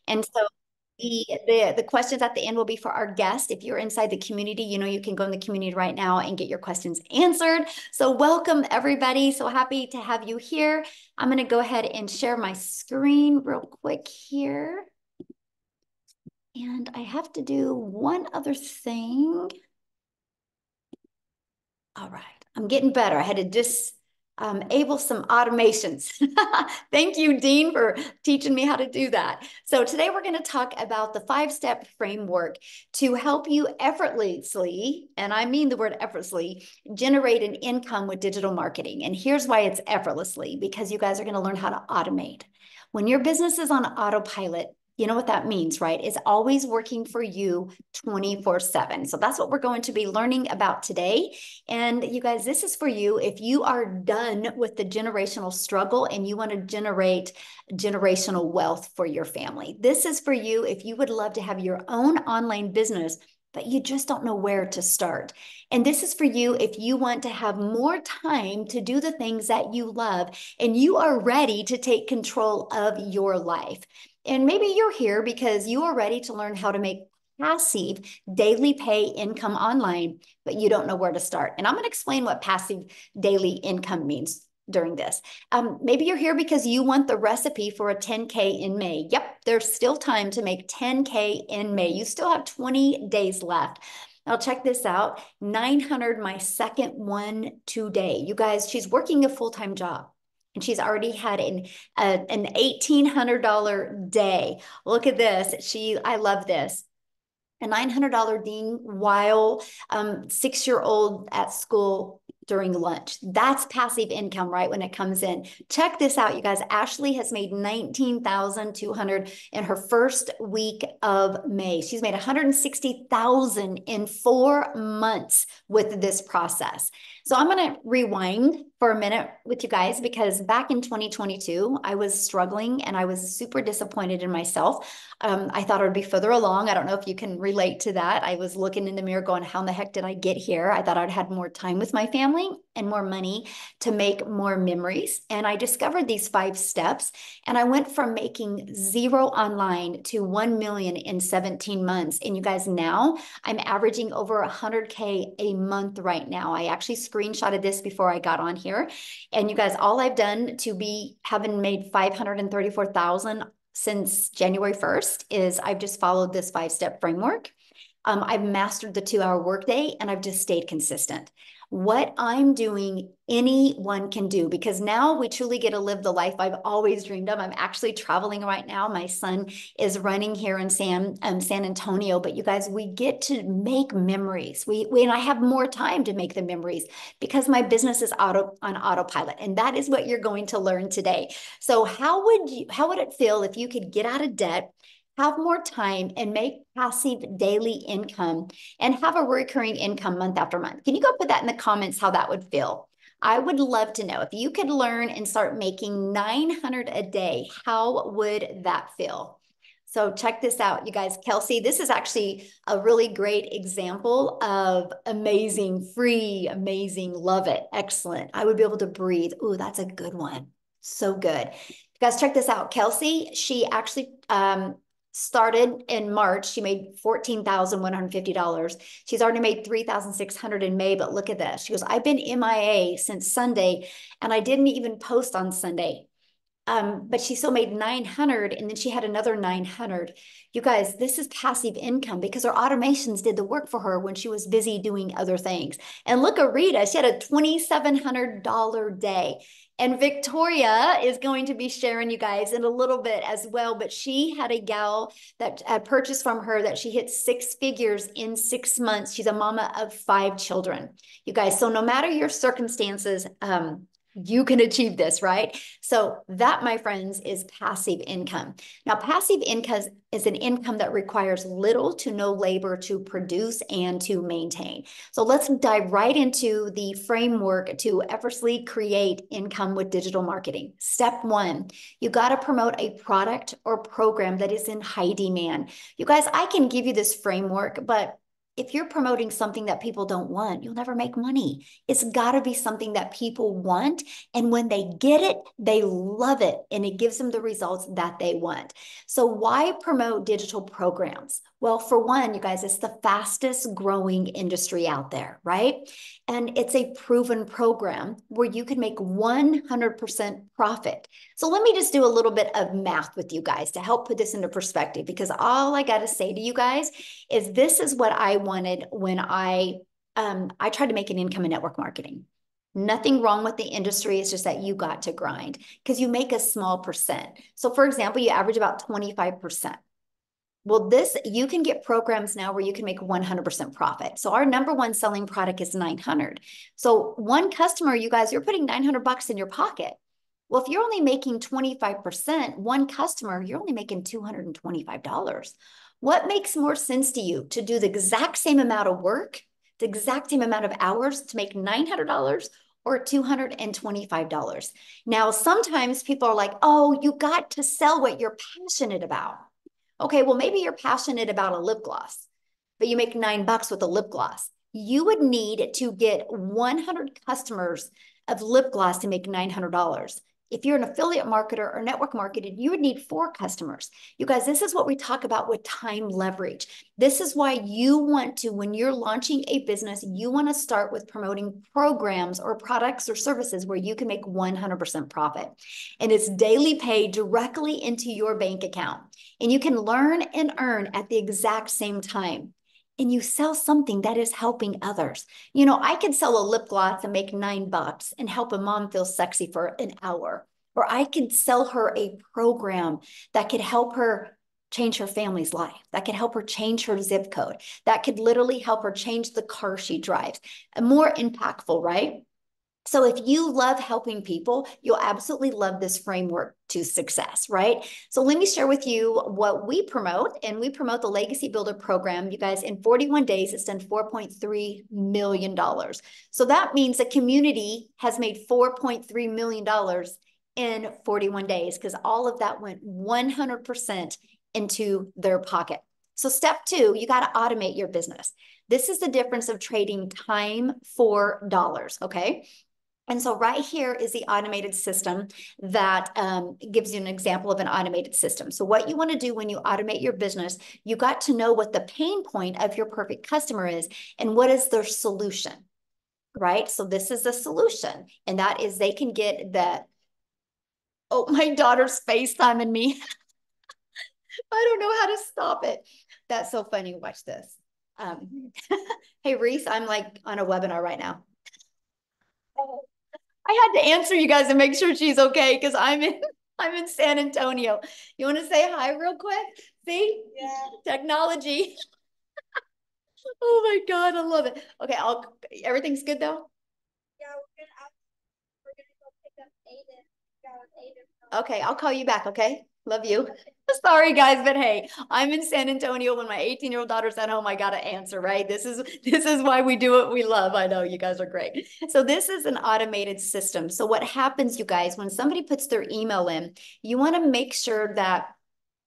And so the questions at the end will be for our guest. If you're inside the community, you can go in the community right now and get your questions answered. So welcome everybody. So happy to have you here. I'm going to go ahead and share my screen real quick here. And I have to do one other thing. All right, I'm getting better. I had to disable some automations. Thank you, Dean, for teaching me how to do that. So today we're going to talk about the 5-step framework to help you effortlessly, and I mean the word effortlessly, generate an income with digital marketing. And here's why it's effortlessly, because you guys are going to learn how to automate. When your business is on autopilot, you know what that means, right? It's always working for you 24/7. So that's what we're going to be learning about today. And you guys, this is for you if you are done with the generational struggle and you want to generate generational wealth for your family. This is for you if you would love to have your own online business, but you just don't know where to start. And this is for you if you want to have more time to do the things that you love and you are ready to take control of your life. And maybe you're here because you are ready to learn how to make passive daily pay income online, but you don't know where to start. And I'm going to explain what passive daily income means during this. Maybe you're here because you want the recipe for a 10K in May. Yep, there's still time to make 10K in May. You still have 20 days left. Now check this out, 900, my second one today. You guys, she's working a full-time job. And she's already had an $1,800 day. Look at this. I love this. A $900 ding while 6-year-old at school during lunch. That's passive income, right? When it comes in. Check this out, you guys. Ashley has made $19,200 in her first week of May. She's made $160,000 in 4 months with this process. So I'm going to rewind for a minute with you guys because back in 2022, I was struggling and I was super disappointed in myself. I thought I would be further along. I don't know if you can relate to that. I was looking in the mirror going, how in the heck did I get here? I thought I'd had more time with my family and more money to make more memories. And I discovered these 5 steps and I went from making 0 online to 1 million in 17 months. And you guys, now I'm averaging over 100K a month right now. I actually screenshotted this before I got on here. And you guys, all I've done to be having made 534,000 since January 1st is I've just followed this 5-step framework. I've mastered the 2-hour workday and I've just stayed consistent. What I'm doing, anyone can do, because now we truly get to live the life I've always dreamed of. I'm actually traveling right now. My son is running here in San Antonio, but you guys, we get to make memories. And I have more time to make the memories because my business is on autopilot. And that is what you're going to learn today. So how would it feel if you could get out of debt, have more time, and make passive daily income and have a recurring income month after month? Can you go put that in the comments how that would feel? I would love to know if you could learn and start making 900 a day, how would that feel? So check this out, you guys. Kelsey, this is actually a really great example of amazing, free, amazing, love it, excellent. I would be able to breathe. Ooh, that's a good one. So good. You guys, check this out. Kelsey, she actually started in March. She made $14,150. She's already made $3,600 in May, but look at this. She goes, I've been MIA since Sunday and I didn't even post on Sunday. But she still made 900 and then she had another 900. You guys, this is passive income because her automations did the work for her when she was busy doing other things. And look at Rita, she had a $2,700 day. And Victoria is going to be sharing you guys in a little bit as well, but she had a gal that had purchased from her that she hit 6 figures in 6 months. She's a mama of 5 children. You guys, so no matter your circumstances, you can achieve this, right? So that, my friends, is passive income. Now, passive income is an income that requires little to no labor to produce and to maintain. So let's dive right into the framework to effortlessly create income with digital marketing. Step 1, you got to promote a product or program that is in high demand. You guys, I can give you this framework, but if you're promoting something that people don't want, you'll never make money. It's got to be something that people want. And when they get it, they love it. And it gives them the results that they want. So why promote digital programs? Well, for one, you guys, it's the fastest growing industry out there, right? And it's a proven program where you can make 100% profit. So let me just do a little bit of math with you guys to help put this into perspective, because all I got to say to you guys is this is what I wanted when I tried to make an income in network marketing. Nothing wrong with the industry. It's just that you got to grind because you make a small percent. So for example, you average about 25%. Well, you can get programs now where you can make 100% profit. So our number one selling product is 900. So one customer, you guys, you're putting 900 bucks in your pocket. Well, if you're only making 25%, one customer, you're only making $225. What makes more sense to you, to do the exact same amount of work, the exact same amount of hours to make $900 or $225? Now, sometimes people are like, oh, you got to sell what you're passionate about. Okay, well, maybe you're passionate about a lip gloss, but you make $9 with a lip gloss. You would need to get 100 customers of lip gloss to make $900. If you're an affiliate marketer or network marketer, you would need 4 customers. You guys, this is what we talk about with time leverage. This is why you want to, when you're launching a business, you want to start with promoting programs or products or services where you can make 100% profit. And it's daily pay directly into your bank account. And you can learn and earn at the exact same time. And you sell something that is helping others. You know, I could sell a lip gloss and make $9 and help a mom feel sexy for an hour. Or I could sell her a program that could help her change her family's life, that could help her change her zip code, that could literally help her change the car she drives. More impactful, right? So if you love helping people, you'll absolutely love this framework to success, right? So let me share with you what we promote, and we promote the Legacy Builder program. You guys, in 41 days, it's done $4.3 million. So that means the community has made $4.3 million in 41 days because all of that went 100% into their pocket. So step 2, you got to automate your business. This is the difference of trading time for dollars, okay? And so right here is the automated system that gives you an example of an automated system. So what you want to do when you automate your business, you got to know what the pain point of your perfect customer is and what is their solution, right? So this is the solution. And that is they can get that. Oh, my daughter's FaceTiming me. I don't know how to stop it. That's so funny. Watch this. Hey, Reese, I'm like on a webinar right now. I had to answer you guys and make sure she's okay because I'm in San Antonio. You want to say hi real quick? See? Yeah. Technology. Oh my God, I love it. Okay, everything's good though? Yeah, we're gonna go pick up Aiden. Okay, I'll call you back, okay? Love you. Sorry guys, but hey, I'm in San Antonio when my 18-year-old daughter's at home. I gotta answer, right? This is why we do what we love. I know you guys are great. So this is an automated system. So what happens, you guys, when somebody puts their email in, you want to make sure that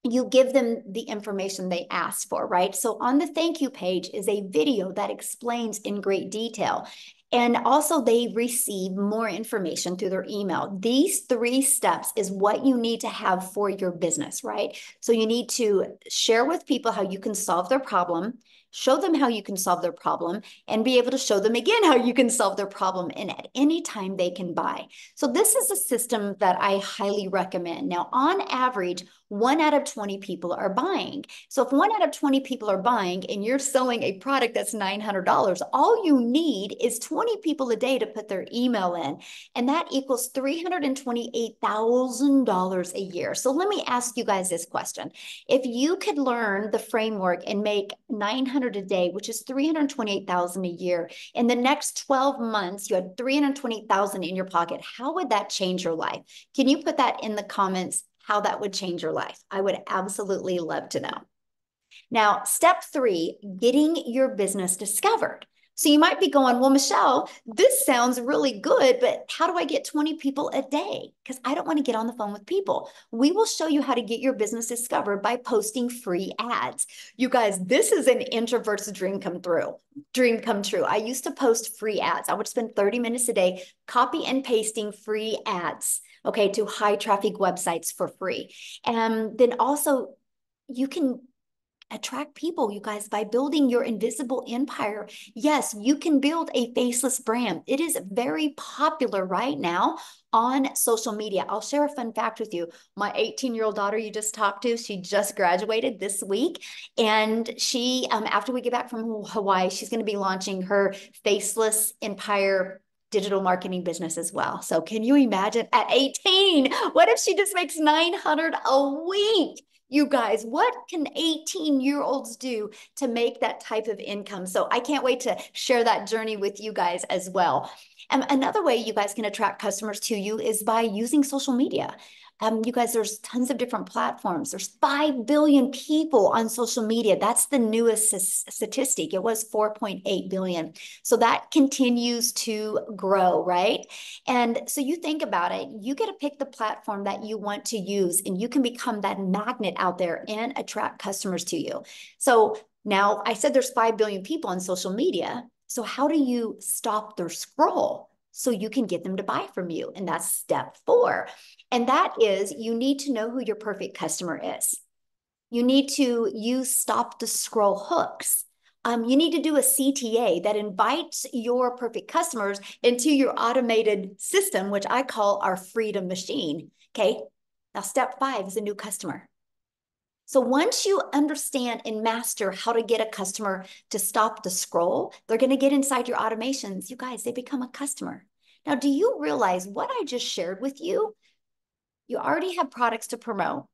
you give them the information they asked for, right? So on the thank you page is a video that explains in great detail. And also they receive more information through their email. These 3 steps is what you need to have for your business, right? So you need to share with people how you can solve their problem, show them how you can solve their problem, and be able to show them again how you can solve their problem, and at any time they can buy. So this is a system that I highly recommend. Now, on average, 1 out of 20 people are buying. So if 1 out of 20 people are buying and you're selling a product that's $900, all you need is 20 people a day to put their email in. And that equals $328,000 a year. So let me ask you guys this question. If you could learn the framework and make 900 a day, which is 328,000 a year, in the next 12 months, you had 328,000 in your pocket, how would that change your life? Can you put that in the comments? How that would change your life? I would absolutely love to know. Now, step 3, getting your business discovered. So you might be going, well, Michelle, this sounds really good, but how do I get 20 people a day? Because I don't want to get on the phone with people. We will show you how to get your business discovered by posting free ads. You guys, this is an introvert's dream come true. I used to post free ads. I would spend 30 minutes a day copy and pasting free ads, okay, to high traffic websites for free. And then also you can attract people, you guys, by building your invisible empire. Yes, you can build a faceless brand. It is very popular right now on social media. I'll share a fun fact with you. My 18-year-old daughter you just talked to, she just graduated this week. And she, after we get back from Hawaii, she's going to be launching her faceless empire digital marketing business as well. So can you imagine at 18, what if she just makes 900 a week? You guys, what can 18-year-olds do to make that type of income? So I can't wait to share that journey with you guys as well. And another way you guys can attract customers to you is by using social media. You guys, there's tons of different platforms. There's 5 billion people on social media. That's the newest statistic. It was 4.8 billion. So that continues to grow, right? And so you think about it, you get to pick the platform that you want to use, and you can become that magnet out there and attract customers to you. So now I said there's 5 billion people on social media. So how do you stop their scroll so you can get them to buy from you? And that's step 4. And that is you need to know who your perfect customer is. You need to use stop the scroll hooks. You need to do a CTA that invites your perfect customers into your automated system, which I call our freedom machine. Okay. Now, step 5 is a new customer. So once you understand and master how to get a customer to stop the scroll, they're going to get inside your automations. You guys, they become a customer. Now, do you realize what I just shared with you? You already have products to promote.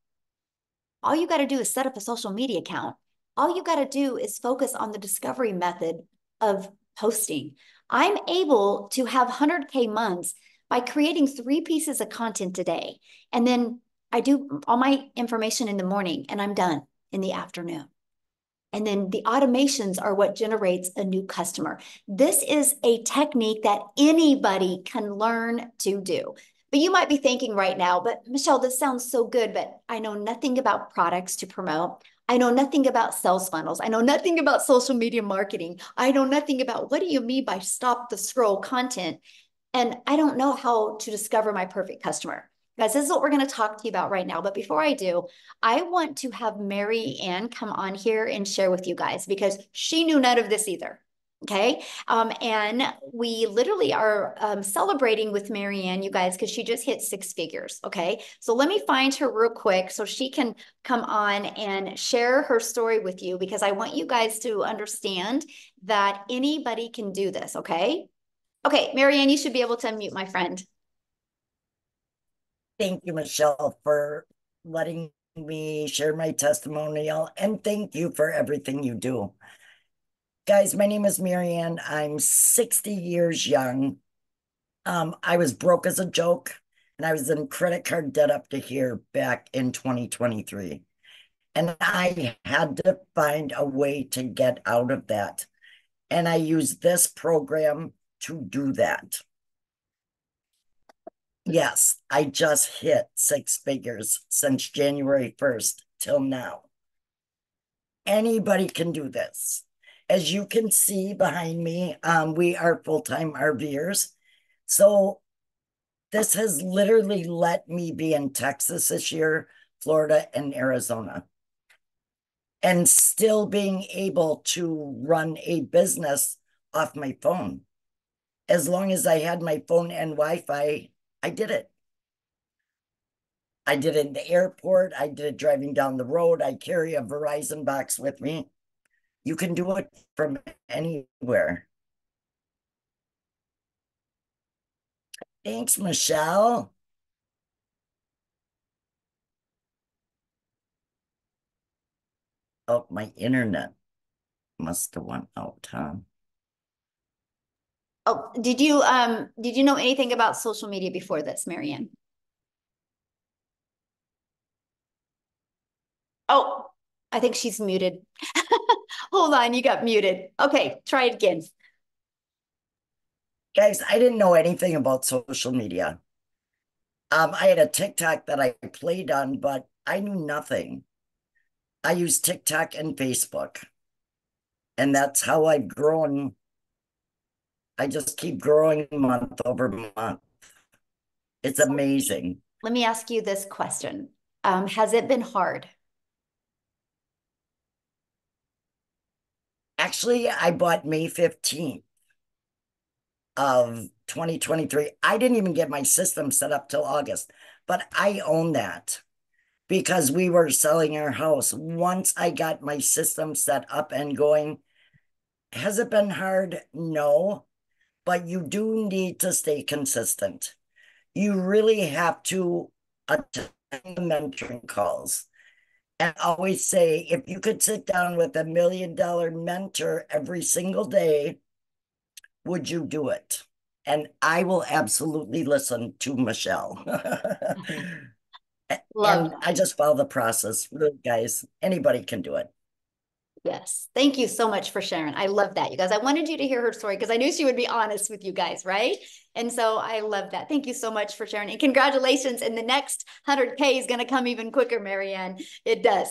All you got to do is set up a social media account. All you got to do is focus on the discovery method of posting. I'm able to have 100K months by creating 3 pieces of content a day. And then I do all my information in the morning and I'm done in the afternoon. And then the automations are what generates a new customer. This is a technique that anybody can learn to do. But you might be thinking right now, but Michelle, this sounds so good, but I know nothing about products to promote. I know nothing about sales funnels. I know nothing about social media marketing. I know nothing about what do you mean by stop the scroll content? And I don't know how to discover my perfect customer. Guys, this is what we're going to talk to you about right now. But before I do, I want to have Mary Ann come on here and share with you guys because she knew none of this either. Okay. And we literally are celebrating with Mary Ann, you guys, because she just hit 6 figures. Okay. So let me find her real quick so she can come on and share her story with you because I want you guys to understand that anybody can do this. Okay. Okay, Marianne, you should be able to unmute my friend. Thank you, Michelle, for letting me share my testimonial, and thank you for everything you do. Guys, my name is Marianne. I'm 60 years young. I was broke as a joke, and I was in credit card debt up to here back in 2023. And I had to find a way to get out of that. And I used this program to do that. Yes, I just hit 6 figures since January 1st till now. Anybody can do this. As you can see behind me, we are full-time RVers. So this has literally let me be in Texas this year, Florida, and Arizona, and still being able to run a business off my phone. As long as I had my phone and Wi-Fi, I did it. I did it in the airport. I did it driving down the road. I carry a Verizon box with me. You can do it from anywhere. Thanks, Michelle. Oh, my internet must have went out, huh? Oh, did you know anything about social media before this, Marianne? Oh, I think she's muted. Hold on, you got muted. Okay, try it again. Guys, I didn't know anything about social media. I had a TikTok that I played on, but I knew nothing. I use TikTok and Facebook, and that's how I've grown. I just keep growing month over month. It's So amazing. let me ask you this question. Has it been hard? Actually, I bought May 15th of 2023. I didn't even get my system set up till August, but I own that because we were selling our house. Once I got my system set up and going, has it been hard? No, but you do need to stay consistent. You really have to attend the mentoring calls. And I always say, if you could sit down with $1 million mentor every single day, would you do it? And I will absolutely listen to Michelle. Love And that. I just follow the process. Really, guys, anybody can do it. Yes. Thank you so much for sharing. I love that, you guys. I wanted you to hear her story because I knew she would be honest with you guys, right? And so I love that. Thank you so much for sharing. And congratulations. And the next 100K is going to come even quicker, Marianne. It does.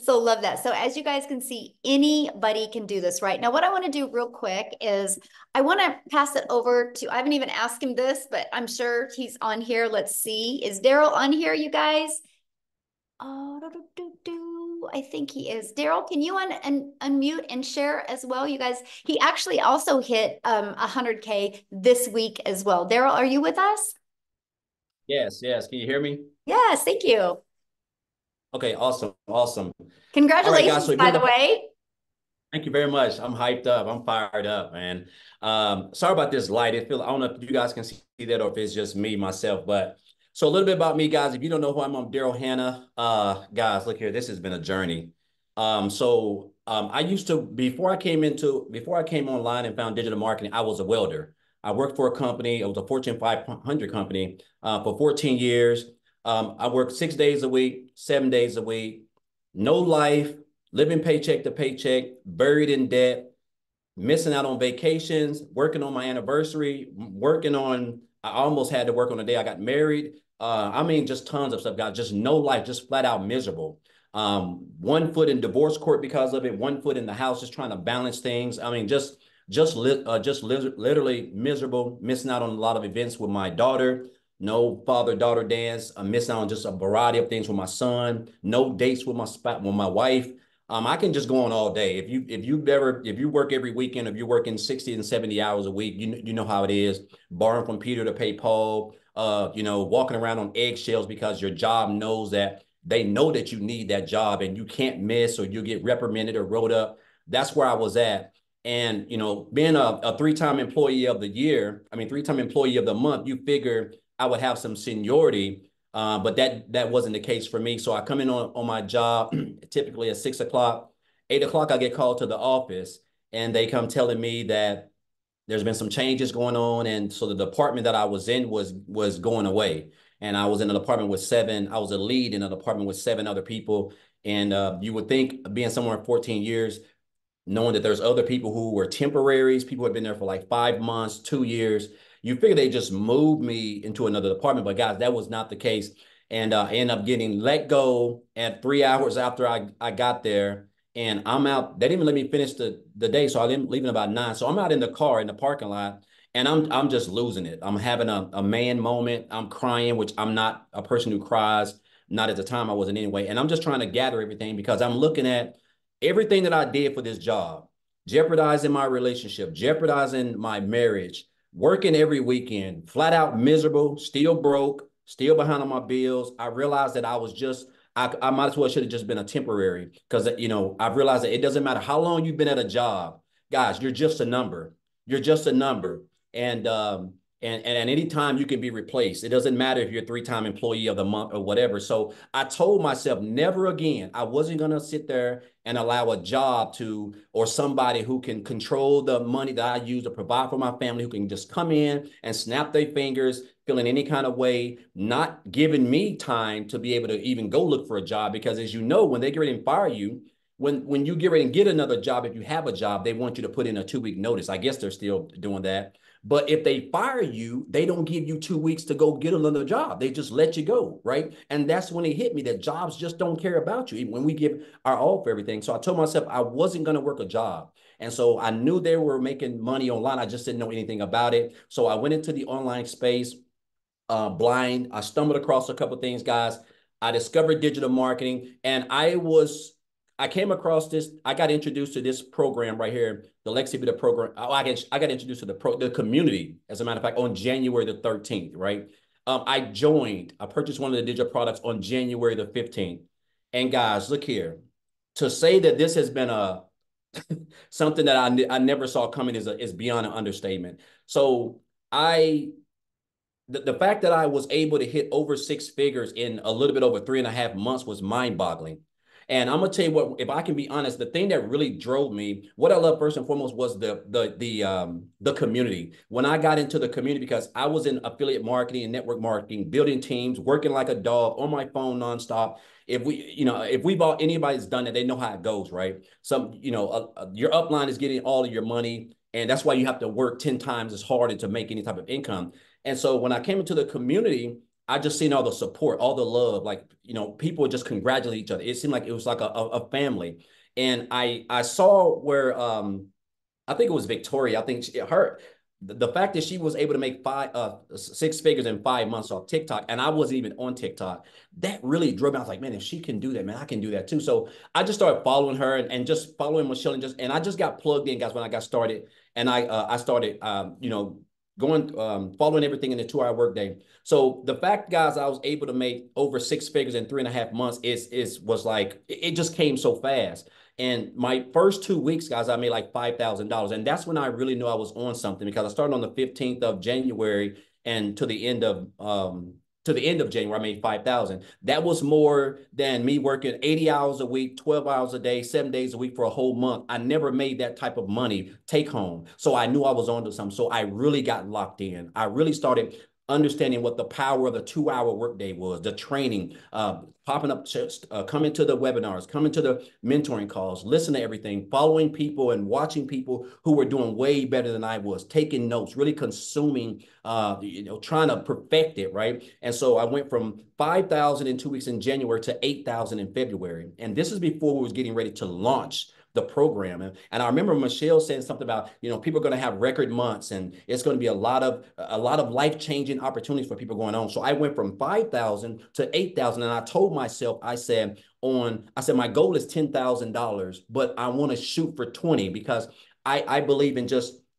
So love that. So as you guys can see, anybody can do this, right? Now, what I want to do real quick is I want to pass it over to, I haven't even asked him this, but I'm sure he's on here. Let's see. Is Daryl on here, you guys? Oh, I think he is. Daryl, can you unmute and share as well, you guys? He actually also hit 100K this week as well. Daryl, are you with us? Yes, yes. Can you hear me? Yes, thank you. Okay, awesome, awesome. All right, guys. So Congratulations, if you by don't the know, way. thank you very much. I'm hyped up. I'm fired up, man. Sorry about this light. I don't know if you guys can see that or if it's just me myself. But so a little bit about me, guys. If you don't know who I'm Daryl Hannah. Guys, look here. This has been a journey. I used to before I came online and found digital marketing, I was a welder. I worked for a company. It was a Fortune 500 company for 14 years. I worked 6 days a week, 7 days a week, no life, living paycheck to paycheck, buried in debt, missing out on vacations, working on my anniversary, I almost had to work on the day I got married. I mean, just tons of stuff, guys. Just no life, just flat out miserable. 1 foot in divorce court because of it, 1 foot in the house, just trying to balance things. I mean, literally miserable, missing out on a lot of events with my daughter. No father-daughter dance. I'm missing out on just a variety of things with my son. No dates with my wife. I can just go on all day. If you work every weekend, if you're working 60 and 70 hours a week, you know how it is. Borrowing from Peter to pay Paul, walking around on eggshells because your job knows that they know that you need that job and you can't miss or you get reprimanded or wrote up. That's where I was at. And being a three-time employee of the year, I mean three-time employee of the month, you figure I would have some seniority, but that wasn't the case for me. So I come in on my job typically at 6 o'clock, 8 o'clock. I get called to the office, and they come telling me that there's been some changes going on, and so the department that I was in was going away. And I was in an apartment with seven. I was a lead in an apartment with seven other people. And you would think, being somewhere 14 years, knowing that there's other people who were temporaries, people who had been there for like 5 months, 2 years. You figure they just moved me into another department, but guys, that was not the case. And I ended up getting let go at 3 hours after I got there. And I'm out. They didn't even let me finish the day, so I didn't leave in about 9. So I'm out in the car in the parking lot, and I'm just losing it. I'm having a man moment. I'm crying, which I'm not a person who cries. Not at the time, I wasn't anyway. And I'm just trying to gather everything because I'm looking at everything that I did for this job, jeopardizing my relationship, jeopardizing my marriage, working every weekend, flat out miserable, still broke, still behind on my bills. I realized that I might as well should have just been a temporary because, I've realized that it doesn't matter how long you've been at a job, guys, you're just a number. You're just a number. And any time you can be replaced. It doesn't matter if you're a three-time employee of the month or whatever. So I told myself never again. I wasn't going to sit there and allow a job or somebody who can control the money that I use to provide for my family, who can just come in and snap their fingers, feeling any kind of way, not giving me time to be able to even go look for a job. Because as you know, when they get ready and fire you, when you get ready and get another job, if you have a job, they want you to put in a 2-week notice. I guess they're still doing that. But if they fire you, they don't give you 2 weeks to go get another job. They just let you go, right? And that's when it hit me that jobs just don't care about you, even when we give our all for everything. So I told myself I wasn't going to work a job. And so I knew they were making money online. I just didn't know anything about it. So I went into the online space blind. I stumbled across a couple of things, guys. I discovered digital marketing, and I came across this. I got introduced to this program right here, the Lexi Beta program. I got introduced to the community, as a matter of fact, on January the 13th, right? I purchased one of the digital products on January the 15th. And guys, look here. To say that this has been a something that I never saw coming is beyond an understatement. So I the fact that I was able to hit over 6 figures in a little bit over 3.5 months was mind-boggling. And I'm gonna tell you what, if I can be honest, the thing that really drove me, what I love first and foremost was the community. When I got into the community, because I was in affiliate marketing and network marketing, building teams, working like a dog on my phone nonstop. If we've all anybody's done it, they know how it goes, right? Your upline is getting all of your money, and that's why you have to work 10 times as hard to make any type of income. And so when I came into the community, I just seen all the support, all the love, like, people just congratulate each other. It seemed like it was like a family. And I saw where, I think it was Victoria. I think the fact that she was able to make 6 figures in 5 months off TikTok, and I wasn't even on TikTok, that really drove me. I was like, man, if she can do that, man, I can do that too. So I just started following her and just following Michelle, and I just got plugged in, guys, when I got started. And I started, going, following everything in the 2-hour workday. So the fact, guys, I was able to make over 6 figures in 3.5 months was like, it just came so fast. And my first 2 weeks, guys, I made like $5,000. And that's when I really knew I was on something, because I started on the 15th of January, and to the end of January, I made 5,000. That was more than me working 80 hours a week, 12 hours a day, 7 days a week for a whole month. I never made that type of money take home. So I knew I was onto something. So I really got locked in. I really started understanding what the power of the 2-hour workday was, the training, popping up, coming to the webinars, coming to the mentoring calls, listen to everything, following people and watching people who were doing way better than I was, taking notes, really consuming, trying to perfect it, right? And so I went from 5,000 in 2 weeks in January to 8,000 in February. And this is before we was getting ready to launch the program. And I remember Michelle saying something about, people are going to have record months, and it's going to be a lot of life-changing opportunities for people going on. So I went from 5,000 to 8,000. And I told myself, I said, my goal is $10,000, but I want to shoot for 20, because I believe in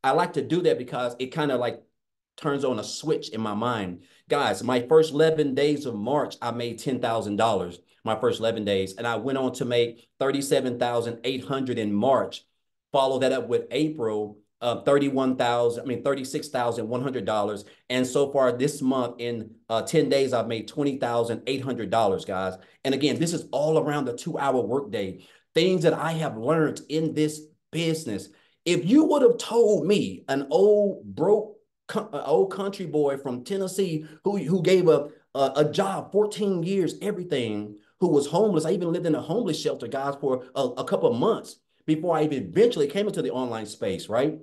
I like to do that because it kind of like turns on a switch in my mind. Guys, my first 11 days of March, I made $10,000. My first 11 days. And I went on to make 37,800 in March. Follow that up with April, $36,100. And so far this month, in 10 days, I've made $20,800, guys. And again, this is all around the 2-hour workday. Things that I have learned in this business. If you would have told me, an old country boy from Tennessee who gave a job, 14 years, everything, who was homeless. I even lived in a homeless shelter, guys, for a couple of months before I even eventually came into the online space, right?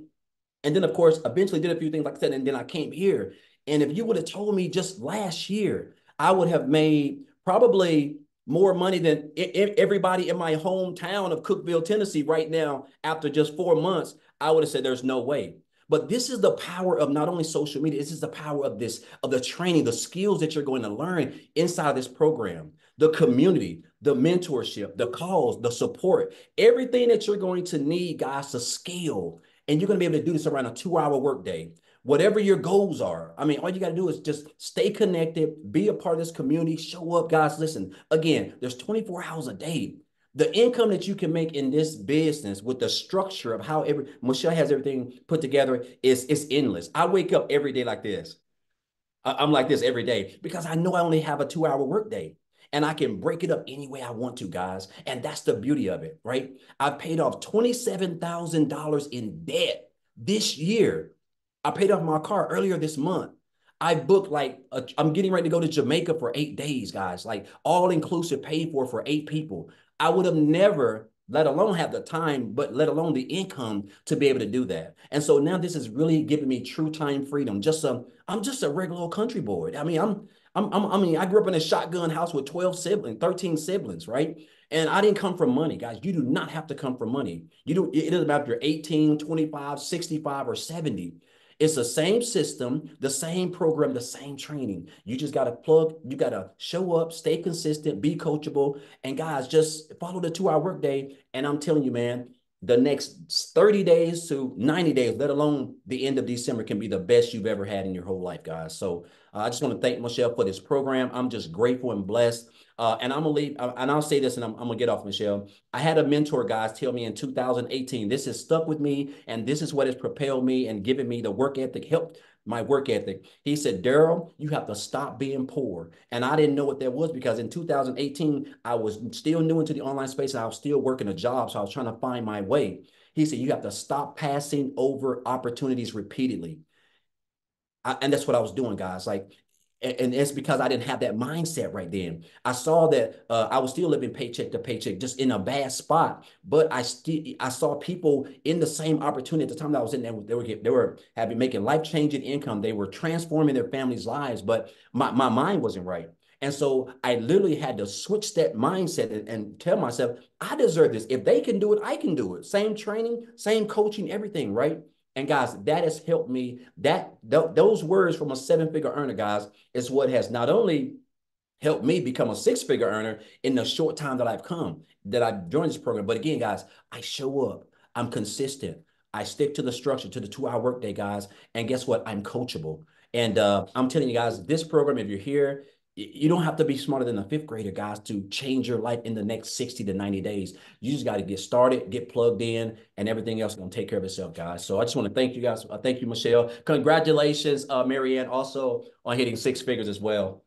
And then, of course, eventually did a few things like I said, and then I came here. And if you would have told me just last year, I would have made probably more money than everybody in my hometown of Cookeville, Tennessee right now after just 4 months. I would have said there's no way. But this is the power of not only social media, this is the power of the training, the skills that you're going to learn inside this program, the community, the mentorship, the calls, the support, everything that you're going to need, guys, to scale. And you're going to be able to do this around a 2-hour workday. Whatever your goals are. I mean, all you got to do is just stay connected, be a part of this community, show up, guys. Listen, again, there's 24 hours a day. The income that you can make in this business with the structure of how Michelle has everything put together is endless. I wake up every day like this. I'm like this every day because I know I only have a 2-hour workday. And I can break it up any way I want to, guys. And that's the beauty of it, right? I paid off $27,000 in debt this year. I paid off my car earlier this month. I booked I'm getting ready to go to Jamaica for 8 days, guys, like all inclusive paid for 8 people. I would have never let alone have the time, but let alone the income to be able to do that. And so now this is really giving me true time freedom. I'm just a regular old country boy. I mean, I mean, I grew up in a shotgun house with 12 siblings, 13 siblings, right? And I didn't come from money, guys. You do not have to come from money. It doesn't matter if you're 18, 25, 65, or 70. It's the same system, the same program, the same training. You just got to you got to show up, stay consistent, be coachable. And guys, just follow the 2-hour workday. And I'm telling you, man, the next 30 days to 90 days, let alone the end of December, can be the best you've ever had in your whole life, guys. So I just want to thank Michelle for this program. I'm just grateful and blessed. And I'm gonna leave, and I'll say this, and I'm gonna get off, Michelle. I had a mentor, guys, tell me in 2018, this has stuck with me, and this is what has propelled me and given me the work ethic, helped my work ethic. He said, Daryl, you have to stop being poor. And I didn't know what that was, because in 2018, I was still new into the online space, and I was still working a job, so I was trying to find my way. He said, you have to stop passing over opportunities repeatedly. And that's what I was doing, guys. Like, and it's because I didn't have that mindset right then. I saw that I was still living paycheck to paycheck, just in a bad spot. But I saw people in the same opportunity at the time that I was in there. They were having making life changing income. They were transforming their families' lives, but my mind wasn't right. And so I literally had to switch that mindset and tell myself, I deserve this. If they can do it, I can do it. Same training, same coaching, everything, right? And guys, that has helped me. Those words from a 7-figure earner, guys, is what has not only helped me become a 6-figure earner in the short time that I've joined this program. But again, guys, I show up. I'm consistent. I stick to the structure, to the 2-hour workday, guys. And guess what? I'm coachable. And I'm telling you guys, this program, if you're here, you don't have to be smarter than a 5th grader, guys, to change your life in the next 60 to 90 days. You just got to get started, get plugged in, and everything else is going to take care of itself, guys. So I just want to thank you guys. Thank you, Michelle. Congratulations, Marianne, also on hitting 6 figures as well.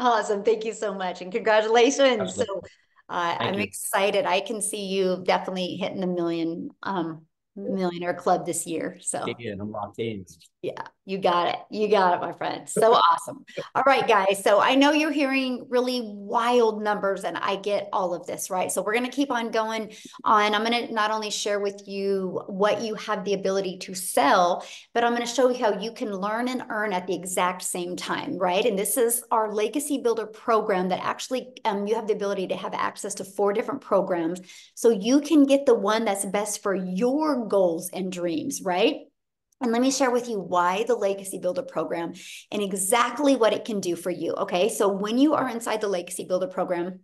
Awesome. Thank you so much. And congratulations. So Absolutely. Thank I'm you. excited. I can see you definitely hitting the millionaire club this year. So Again, I'm locked in. yeah, you got it. You got it, my friend. So awesome. All right, guys. So I know you're hearing really wild numbers, and I get all of this, right? So we're going to keep on going on. I'm going to not only share with you what you have the ability to sell, but I'm going to show you how you can learn and earn at the exact same time, right? And this is our Legacy Builder program that actually you have the ability to have access to 4 different programs. So you can get the one that's best for your goals and dreams, right? And let me share with you why the Legacy Builder program and exactly what it can do for you. Okay. So when you are inside the Legacy Builder program,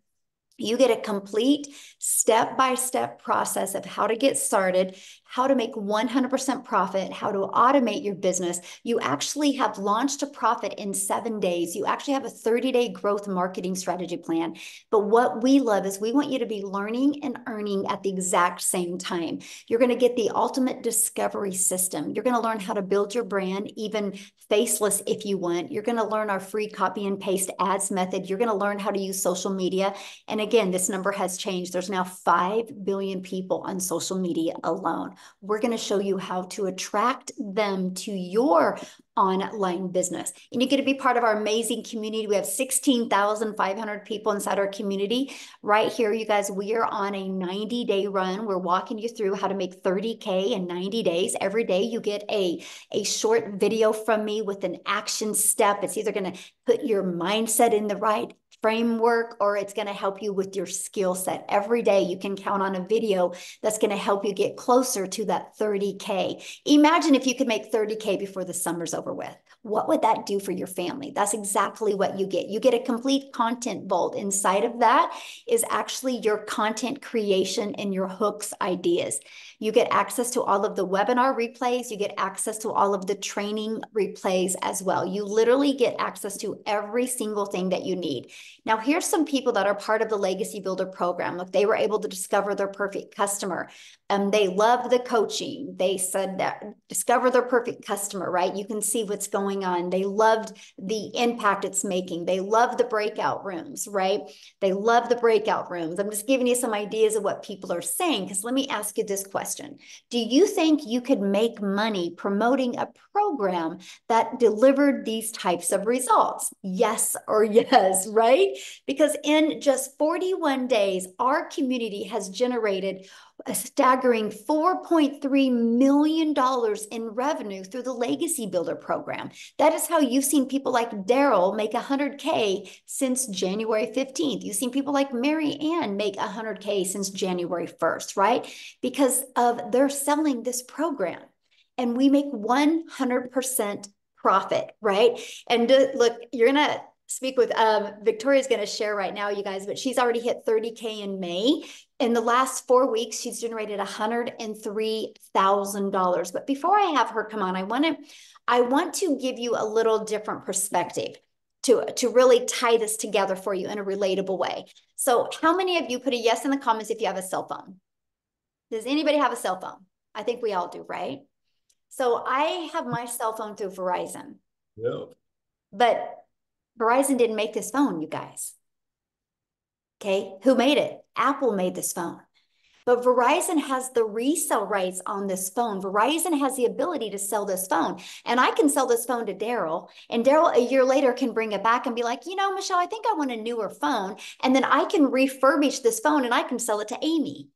you get a complete step-by-step process of how to get started, how to make 100% profit, how to automate your business. You actually have launched a profit in 7 days. You actually have a 30-day growth marketing strategy plan. But what we love is we want you to be learning and earning at the exact same time. You're going to get the ultimate discovery system. You're going to learn how to build your brand, even faceless if you want. You're going to learn our free copy and paste ads method. You're going to learn how to use social media. And again, this number has changed. There's now 5 billion people on social media alone. We're going to show you how to attract them to your online business. And you get to be part of our amazing community. We have 16,500 people inside our community. Right here, you guys, we are on a 90-day run. We're walking you through how to make 30K in 90 days. Every day you get a short video from me with an action step. It's either going to put your mindset in the right framework, or it's going to help you with your skill set. Every day you can count on a video that's going to help you get closer to that 30K. Imagine if you could make 30K before the summer's over with. What would that do for your family? That's exactly what you get. You get a complete content vault. Inside of that is actually your content creation and your hooks ideas. You get access to all of the webinar replays. You get access to all of the training replays as well. You literally get access to every single thing that you need. Now, here's some people that are part of the Legacy Builder program. Look, they were able to discover their perfect customer. They loved the coaching. They said that discover their perfect customer, right? You can see what's going going on. They loved the impact it's making. They love the breakout rooms, right? They love the breakout rooms. I'm just giving you some ideas of what people are saying, because let me ask you this question. Do you think you could make money promoting a program that delivered these types of results? Yes or yes, right? Because in just 41 days, our community has generated a staggering $4.3 million in revenue through the Legacy Builder program. That is how you've seen people like Daryl make 100K since January 15th. You've seen people like Mary Ann make 100K since January 1st, right? Because of they're selling this program. And we make 100% profit, right? And look, you're going to speak with Victoria's going to share right now, you guys, but she's already hit 30K in May. In the last 4 weeks, she's generated $103,000. But before I have her come on, I want to give you a little different perspective to really tie this together for you in a relatable way. So how many of you put a yes in the comments if you have a cell phone? Does anybody have a cell phone? I think we all do, right? So I have my cell phone through Verizon. Yeah. But Verizon didn't make this phone, you guys. Okay, who made it? Apple made this phone. But Verizon has the resale rights on this phone. Verizon has the ability to sell this phone. And I can sell this phone to Daryl. And Daryl, a year later, can bring it back and be like, Michelle, I think I want a newer phone. And then I can refurbish this phone and I can sell it to Amy.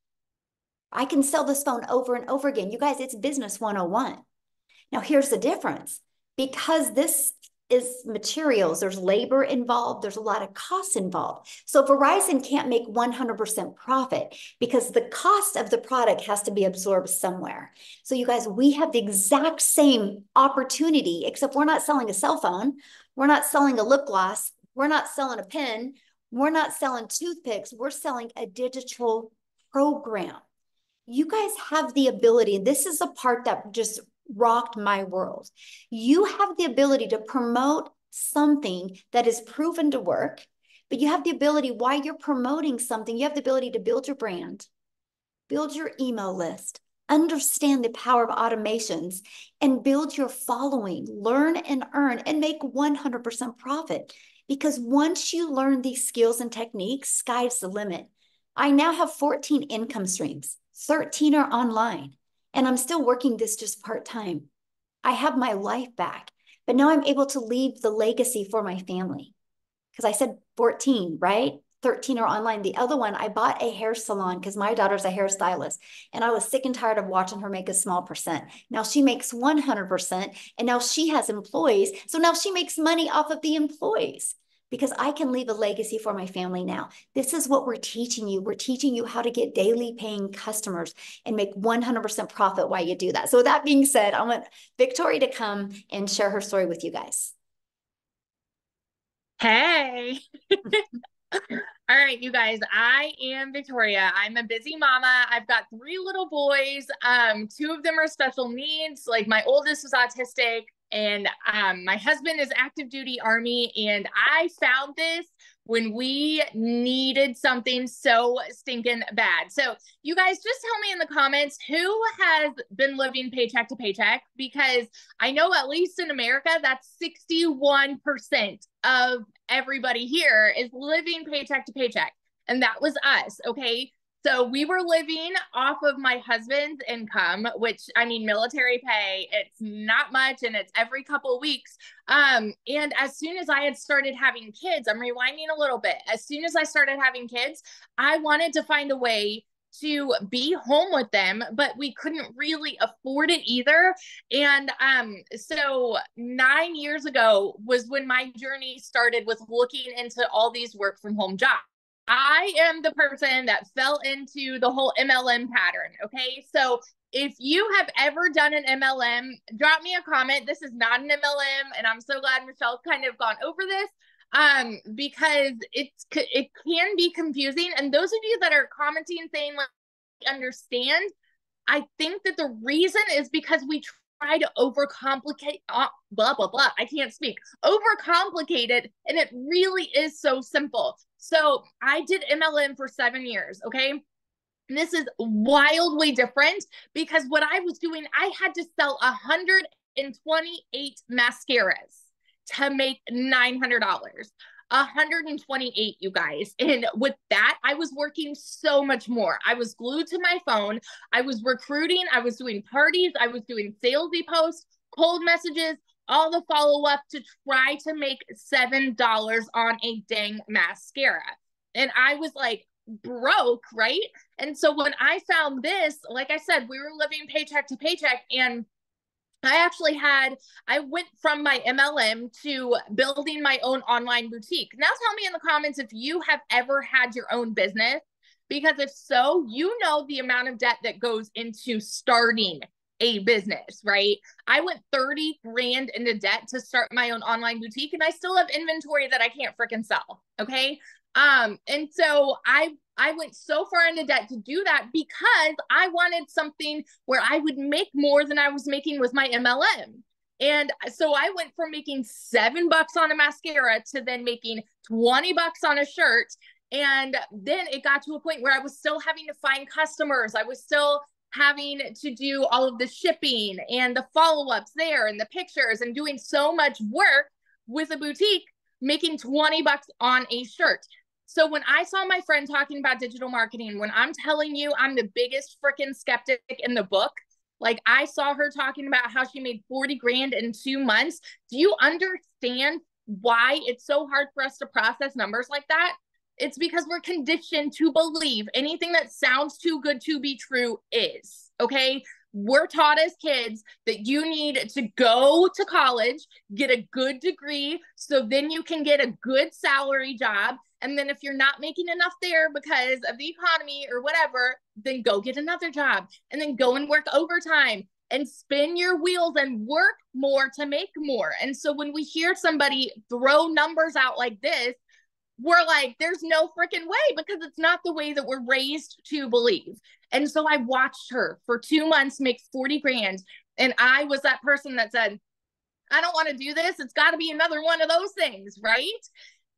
I can sell this phone over and over again. You guys, it's business 101. Now, here's the difference. Because this is materials, there's labor involved, there's a lot of costs involved. So Verizon can't make 100% profit because the cost of the product has to be absorbed somewhere. So you guys, we have the exact same opportunity, except we're not selling a cell phone. We're not selling a lip gloss. We're not selling a pen. We're not selling toothpicks. We're selling a digital program. You guys have the ability, and this is the part that just rocked my world. You have the ability to promote something that is proven to work, but you have the ability, while you're promoting something, you have the ability to build your brand, build your email list, understand the power of automations, and build your following, learn and earn, and make 100% profit. Because once you learn these skills and techniques, sky's the limit. I now have 14 income streams. 13 are online, and I'm still working this just part-time. I have my life back, but now I'm able to leave the legacy for my family. Because I said 14, right? 13 are online. The other one, I bought a hair salon because my daughter's a hairstylist, and I was sick and tired of watching her make a small percent. Now she makes 100%, and now she has employees. So now she makes money off of the employees, because I can leave a legacy for my family now. This is what we're teaching you. We're teaching you how to get daily paying customers and make 100% profit while you do that. So with that being said, I want Victoria to come and share her story with you guys. Hey. All right, you guys, I am Victoria. I'm a busy mama. I've got 3 little boys. 2 of them are special needs. Like my oldest is autistic, and my husband is active duty Army. And I found this when we needed something so stinking bad. So you guys, just tell me in the comments who has been living paycheck to paycheck, because I know at least in America, that's 61% of everybody here is living paycheck to paycheck. And that was us. Okay. So we were living off of my husband's income, which, I mean, military pay, it's not much, and it's every couple of weeks. And as soon as I had started having kids, I'm rewinding a little bit. As soon as I started having kids, I wanted to find a way to be home with them, but we couldn't really afford it either. And so 9 years ago was when my journey started with looking into all these work from home jobs. I am the person that fell into the whole MLM pattern. Okay. So if you have ever done an MLM, drop me a comment. This is not an MLM. And I'm so glad Michelle's kind of gone over this. Because it can be confusing. And those of you that are commenting saying like understand, I think that the reason is because we try to overcomplicate blah blah blah. I can't speak. Overcomplicate it, and it really is so simple. So I did MLM for 7 years. Okay. And this is wildly different because what I was doing, I had to sell 128 mascaras to make $900. 128, you guys. And with that, I was working so much more. I was glued to my phone. I was recruiting. I was doing parties. I was doing salesy posts, cold messages, all the follow-up to try to make $7 on a dang mascara. And I was like broke, right? And so when I found this, like I said, we were living paycheck to paycheck, and I went from my MLM to building my own online boutique. Now tell me in the comments if you have ever had your own business, because if so, you know the amount of debt that goes into starting a business, right? I went 30 grand into debt to start my own online boutique, and I still have inventory that I can't freaking sell. Okay. And so I went so far into debt to do that because I wanted something where I would make more than I was making with my MLM. And so I went from making $7 on a mascara to then making $20 on a shirt. And then it got to a point where I was still having to find customers. I was still having to do all of the shipping and the follow-ups there and the pictures and doing so much work with a boutique, making $20 on a shirt. So when I saw my friend talking about digital marketing, when I'm telling you I'm the biggest freaking skeptic in the book, like I saw her talking about how she made 40 grand in 2 months. Do you understand why it's so hard for us to process numbers like that? It's because we're conditioned to believe anything that sounds too good to be true is, okay? We're taught as kids that you need to go to college, get a good degree, so then you can get a good salary job. And then if you're not making enough there because of the economy or whatever, then go get another job and then go and work overtime and spin your wheels and work more to make more. And so when we hear somebody throw numbers out like this, we're like, there's no freaking way, because it's not the way that we're raised to believe. And so I watched her for 2 months make 40 grand. And I was that person that said, I don't want to do this. It's got to be another one of those things, right?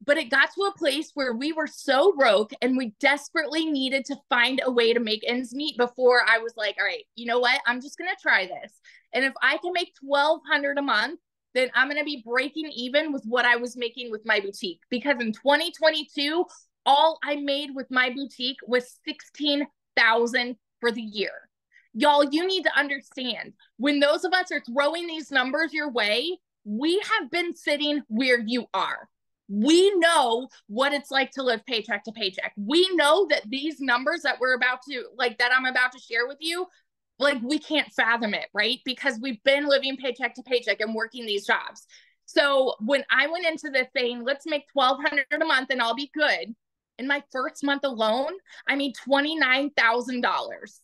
But it got to a place where we were so broke and we desperately needed to find a way to make ends meet before I was like, all right, you know what? I'm just going to try this. And if I can make $1,200 a month, then I'm going to be breaking even with what I was making with my boutique. Because in 2022, all I made with my boutique was $16,000 for the year. Y'all, you need to understand, when those of us are throwing these numbers your way, we have been sitting where you are. We know what it's like to live paycheck to paycheck. We know that these numbers that I'm about to share with you, like, we can't fathom it, right? Because we've been living paycheck to paycheck and working these jobs. So when I went into this saying, let's make $1,200 a month and I'll be good, in my first month alone, I made $29,000.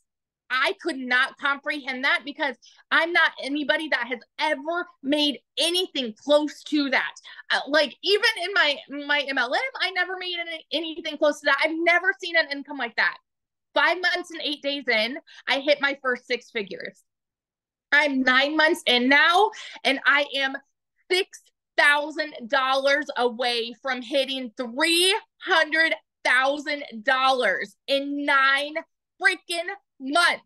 I could not comprehend that, because I'm not anybody that has ever made anything close to that. Like, even in my MLM, I never made anything close to that. I've never seen an income like that. 5 months and 8 days in, I hit my first 6 figures. I'm 9 months in now, and I am $6,000 away from hitting $300,000 in 9 freaking months.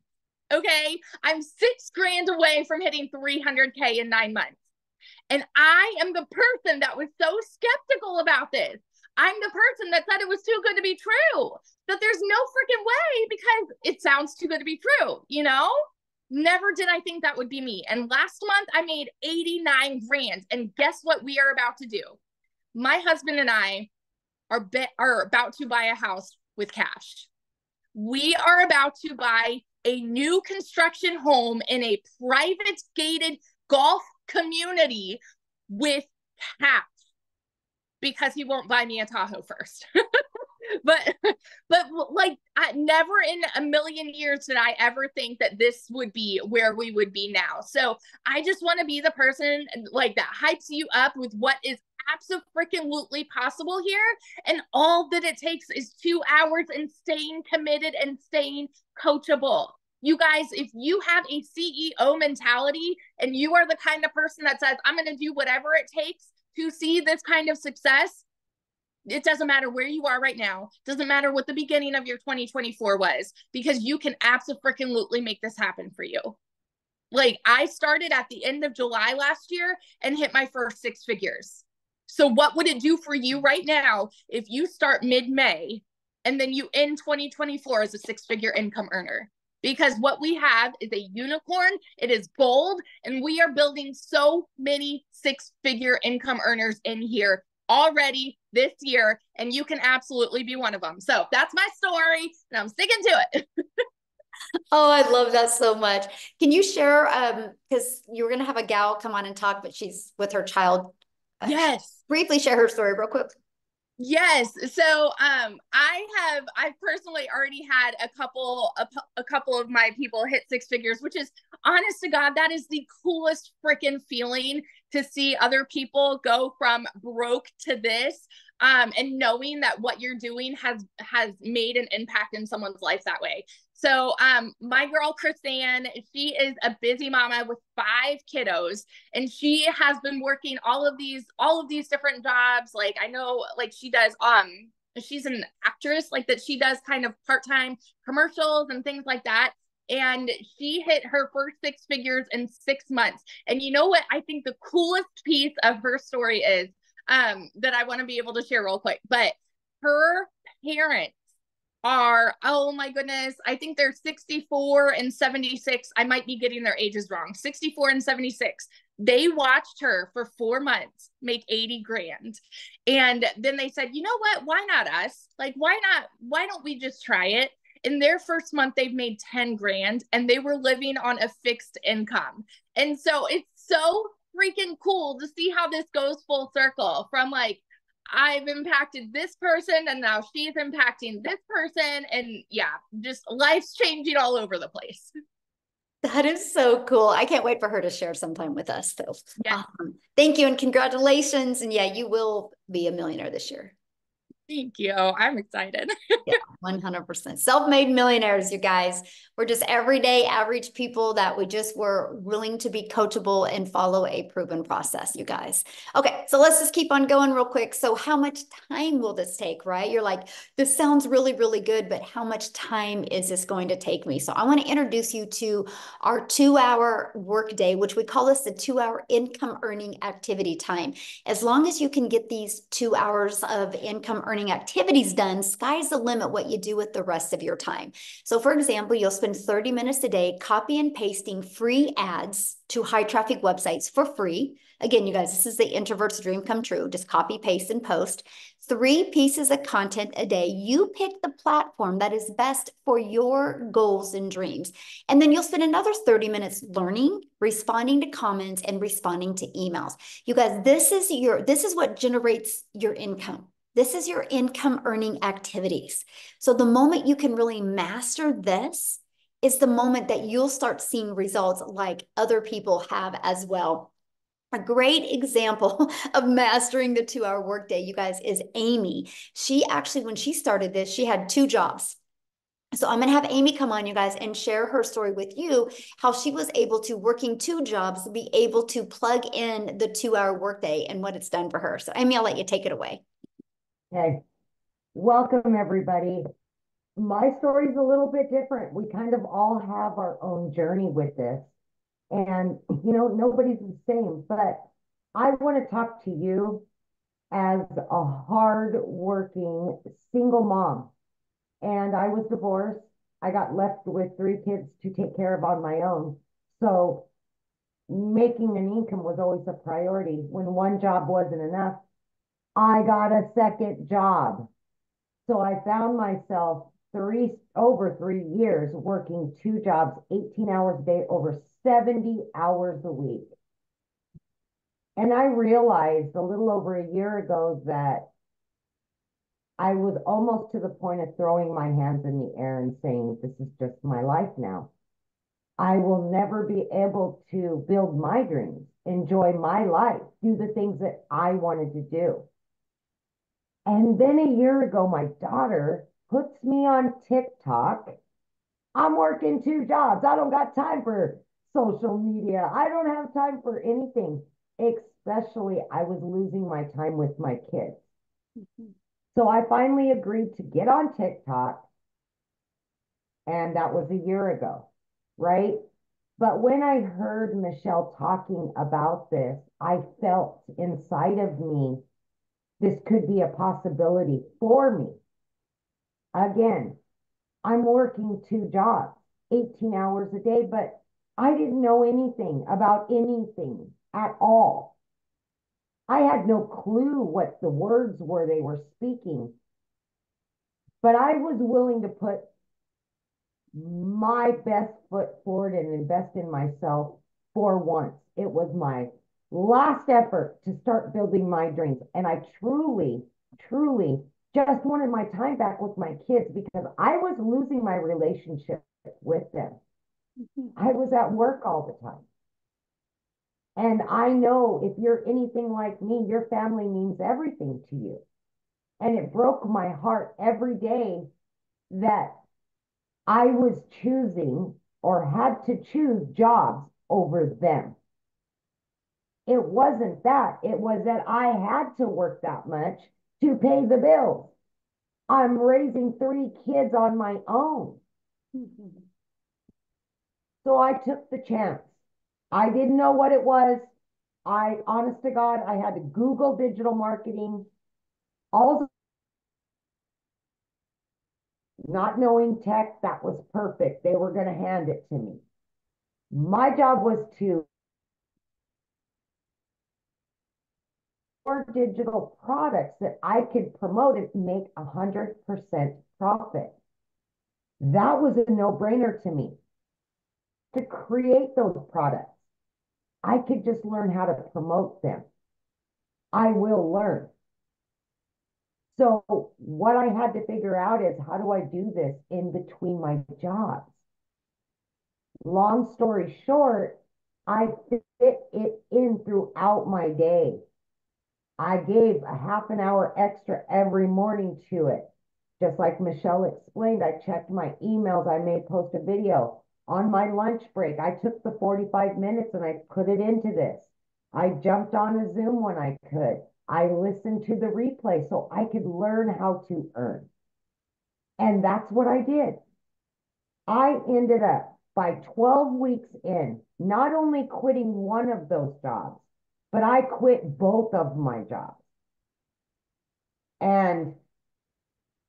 Okay. I'm 6 grand away from hitting 300K in 9 months. And I am the person that was so skeptical about this. I'm the person that said it was too good to be true, that there's no freaking way because it sounds too good to be true, you know? Never did I think that would be me. And last month I made 89 grand. And guess what we are about to do? My husband and I are about to buy a house with cash. We are about to buy a new construction home in a private gated golf community with cash, because he won't buy me a Tahoe first. but like, never in a million years did I ever think that this would be where we would be now. So I just want to be the person like that hypes you up with what is absolutely possible here. And all that it takes is 2 hours and staying committed and staying coachable. You guys, if you have a CEO mentality and you are the kind of person that says, I'm going to do whatever it takes to see this kind of success, it doesn't matter where you are right now. Doesn't matter what the beginning of your 2024 was, because you can absolutely make this happen for you. Like I started at the end of July last year and hit my first 6 figures. So what would it do for you right now if you start mid-May and then you end 2024 as a 6-figure income earner? Because what we have is a unicorn, it is gold, and we are building so many 6-figure income earners in here already this year, and you can absolutely be one of them. So that's my story, and I'm sticking to it. Oh, I love that so much. Can you share, because you were going to have a gal come on and talk, but she's with her child. Yes. Briefly share her story real quick. Yes. So I've personally already had a couple of my people hit 6 figures, which is, honest to God, that is the coolest freaking feeling, to see other people go from broke to this. And knowing that what you're doing has made an impact in someone's life that way. So my girl Chrisanne, she is a busy mama with 5 kiddos, and she has been working all of these different jobs. Like I know, like she does she's an actress, like that she does kind of part-time commercials and things like that. And she hit her first 6 figures in 6 months. And you know what I think the coolest piece of her story is, that I want to be able to share real quick, but her parents are, oh my goodness, I think they're 64 and 76. I might be getting their ages wrong. 64 and 76. They watched her for 4 months make 80 grand. And then they said, you know what? Why not us? Like, why not? Why don't we just try it? In their first month, they've made 10 grand and they were living on a fixed income. And so it's so freaking cool to see how this goes full circle from like, I've impacted this person and now she's impacting this person. And yeah, just life's changing all over the place. That is so cool. I can't wait for her to share sometime with us. So Yeah. Thank you and congratulations. And yeah, you will be a millionaire this year. Thank you. I'm excited. Yeah, 100%. Self-made millionaires, you guys. We're just everyday average people that we just were willing to be coachable and follow a proven process, you guys. Okay, so let's just keep on going real quick. So how much time will this take, right? You're like, this sounds really, really good, but how much time is this going to take me? So I want to introduce you to our 2-hour workday, which we call this the 2-hour income earning activity time. As long as you can get these 2 hours of income earning activities done, sky's the limit what you do with the rest of your time. So for example, you'll spend 30 minutes a day copy and pasting free ads to high traffic websites for free. Again, you guys, this is the introvert's dream come true. Just copy, paste, and post 3 pieces of content a day. You pick the platform that is best for your goals and dreams. And then you'll spend another 30 minutes learning, responding to comments, and responding to emails. You guys, this is what generates your income. This is your income earning activities. So the moment you can really master this is the moment that you'll start seeing results like other people have as well. A great example of mastering the 2-hour workday, you guys, is Amy. She actually, when she started this, she had 2 jobs. So I'm going to have Amy come on, you guys, and share her story with you, how she was able to, working 2 jobs, be able to plug in the 2-hour workday and what it's done for her. So Amy, I'll let you take it away. Okay, welcome everybody. My story is a little bit different. We kind of all have our own journey with this. And, nobody's the same, but I want to talk to you as a hard-working single mom. And I was divorced. I got left with 3 kids to take care of on my own. So making an income was always a priority. When one job wasn't enough, I got a second job. So I found myself over 3 years working 2 jobs, 18 hours a day, over 70 hours a week. And I realized a little over a year ago that I was almost to the point of throwing my hands in the air and saying, this is just my life now. I will never be able to build my dreams, enjoy my life, do the things that I wanted to do. And then a year ago, my daughter puts me on TikTok. I'm working 2 jobs. I don't got time for social media. I don't have time for anything. Especially, I was losing my time with my kids. So I finally agreed to get on TikTok. And that was a year ago, right? But when I heard Michelle talking about this, I felt inside of me, this could be a possibility for me. Again, I'm working 2 jobs, 18 hours a day, but I didn't know anything about anything at all. I had no clue what the words were they were speaking, but I was willing to put my best foot forward and invest in myself for once. It was my last effort to start building my dreams. And I truly, truly just wanted my time back with my kids because I was losing my relationship with them. I was at work all the time. And I know if you're anything like me, your family means everything to you. And it broke my heart every day that I was choosing or had to choose jobs over them. It wasn't that. It was that I had to work that much to pay the bills. I'm raising 3 kids on my own. So I took the chance. I didn't know what it was. Honest to God, I had to Google digital marketing. All not knowing tech, that was perfect. They were going to hand it to me. My job was to digital products that I could promote and make 100% profit. That was a no-brainer to me. To create those products, I could just learn how to promote them. I will learn. So what I had to figure out is, how do I do this in between my jobs? Long story short, I fit it in throughout my day. I gave a half an hour extra every morning to it. Just like Michelle explained, I checked my emails. I may post a video. On my lunch break, I took the 45 minutes and I put it into this. I jumped on a Zoom when I could. I listened to the replay so I could learn how to earn. And that's what I did. I ended up by 12 weeks in, not only quitting one of those jobs, but I quit both of my jobs. And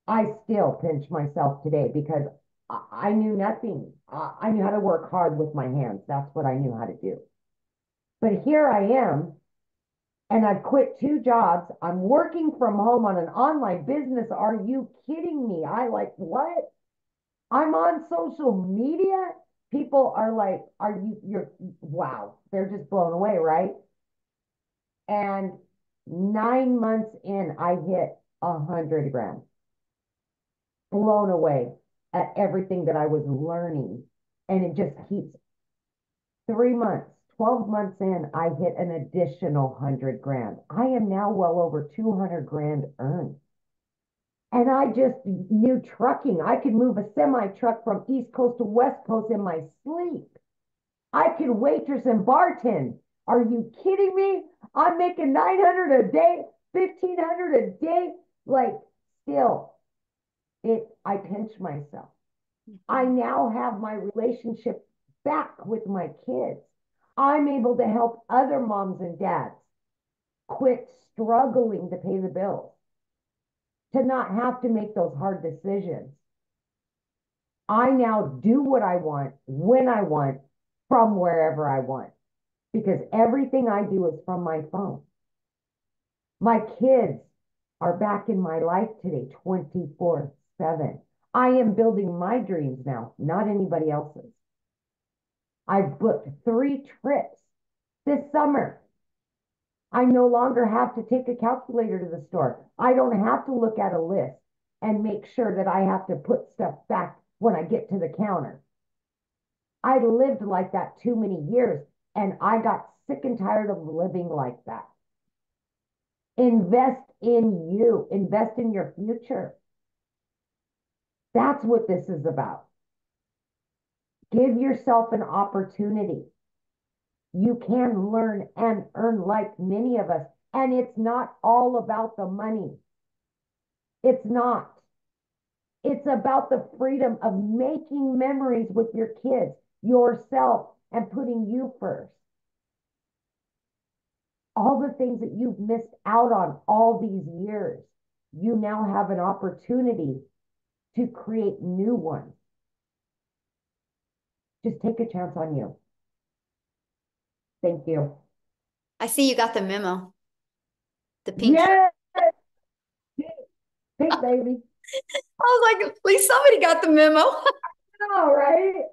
I still pinch myself today because I knew nothing. I knew how to work hard with my hands. That's what I knew how to do. But here I am, and I've quit 2 jobs. I'm working from home on an online business. Are you kidding me? What? I'm on social media. People are like, wow. They're just blown away, right? And 9 months in, I hit 100 grand. Blown away at everything that I was learning. And it just keeps 3 months, 12 months in, I hit an additional 100 grand. I am now well over 200 grand earned. And I just knew trucking. I could move a semi truck from East Coast to West Coast in my sleep. I could waitress and bartend. Are you kidding me? I'm making 900 a day, 1,500 a day. Like, still, I pinch myself. I now have my relationship back with my kids. I'm able to help other moms and dads quit struggling to pay the bills, to not have to make those hard decisions. I now do what I want, when I want, from wherever I want, because everything I do is from my phone. My kids are back in my life today, 24/7. I am building my dreams now, not anybody else's. I've booked 3 trips this summer. I no longer have to take a calculator to the store. I don't have to look at a list and make sure that I have to put stuff back when I get to the counter. I lived like that too many years, and I got sick and tired of living like that. Invest in you. Invest in your future. That's what this is about. Give yourself an opportunity. You can learn and earn like many of us. And it's not all about the money. It's not. It's about the freedom of making memories with your kids, yourself, and putting you first. All the things that you've missed out on all these years, you now have an opportunity to create new ones. Just take a chance on you. Thank you. I see you got the memo. The pink. Yes! Pink, baby. I was like, at least somebody got the memo. All right.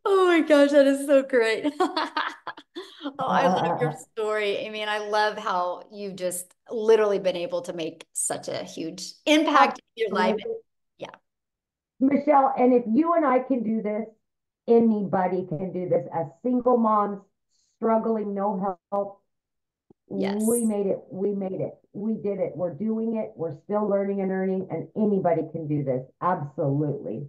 Oh my gosh, that is so great. Oh, I love your story, Amy, and I love how you've just literally been able to make such a huge impact in your life. Yeah. Michelle, and if you and I can do this, anybody can do this. As single moms, struggling, no help, Yes. we made it. We made it. We did it. We're doing it. We're still learning and earning, and anybody can do this. Absolutely.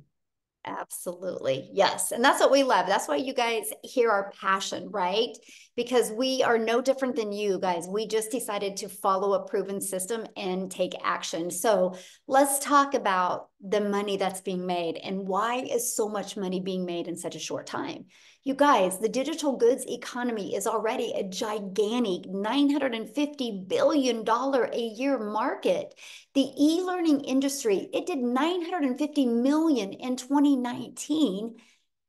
Absolutely. Yes. And that's what we love. That's why you guys hear our passion, right? Because we are no different than you guys. We just decided to follow a proven system and take action. So let's talk about the money that's being made and why is so much money being made in such a short time. You guys, the digital goods economy is already a gigantic $950 billion a year market. The e-learning industry, it did 950 million in 2019,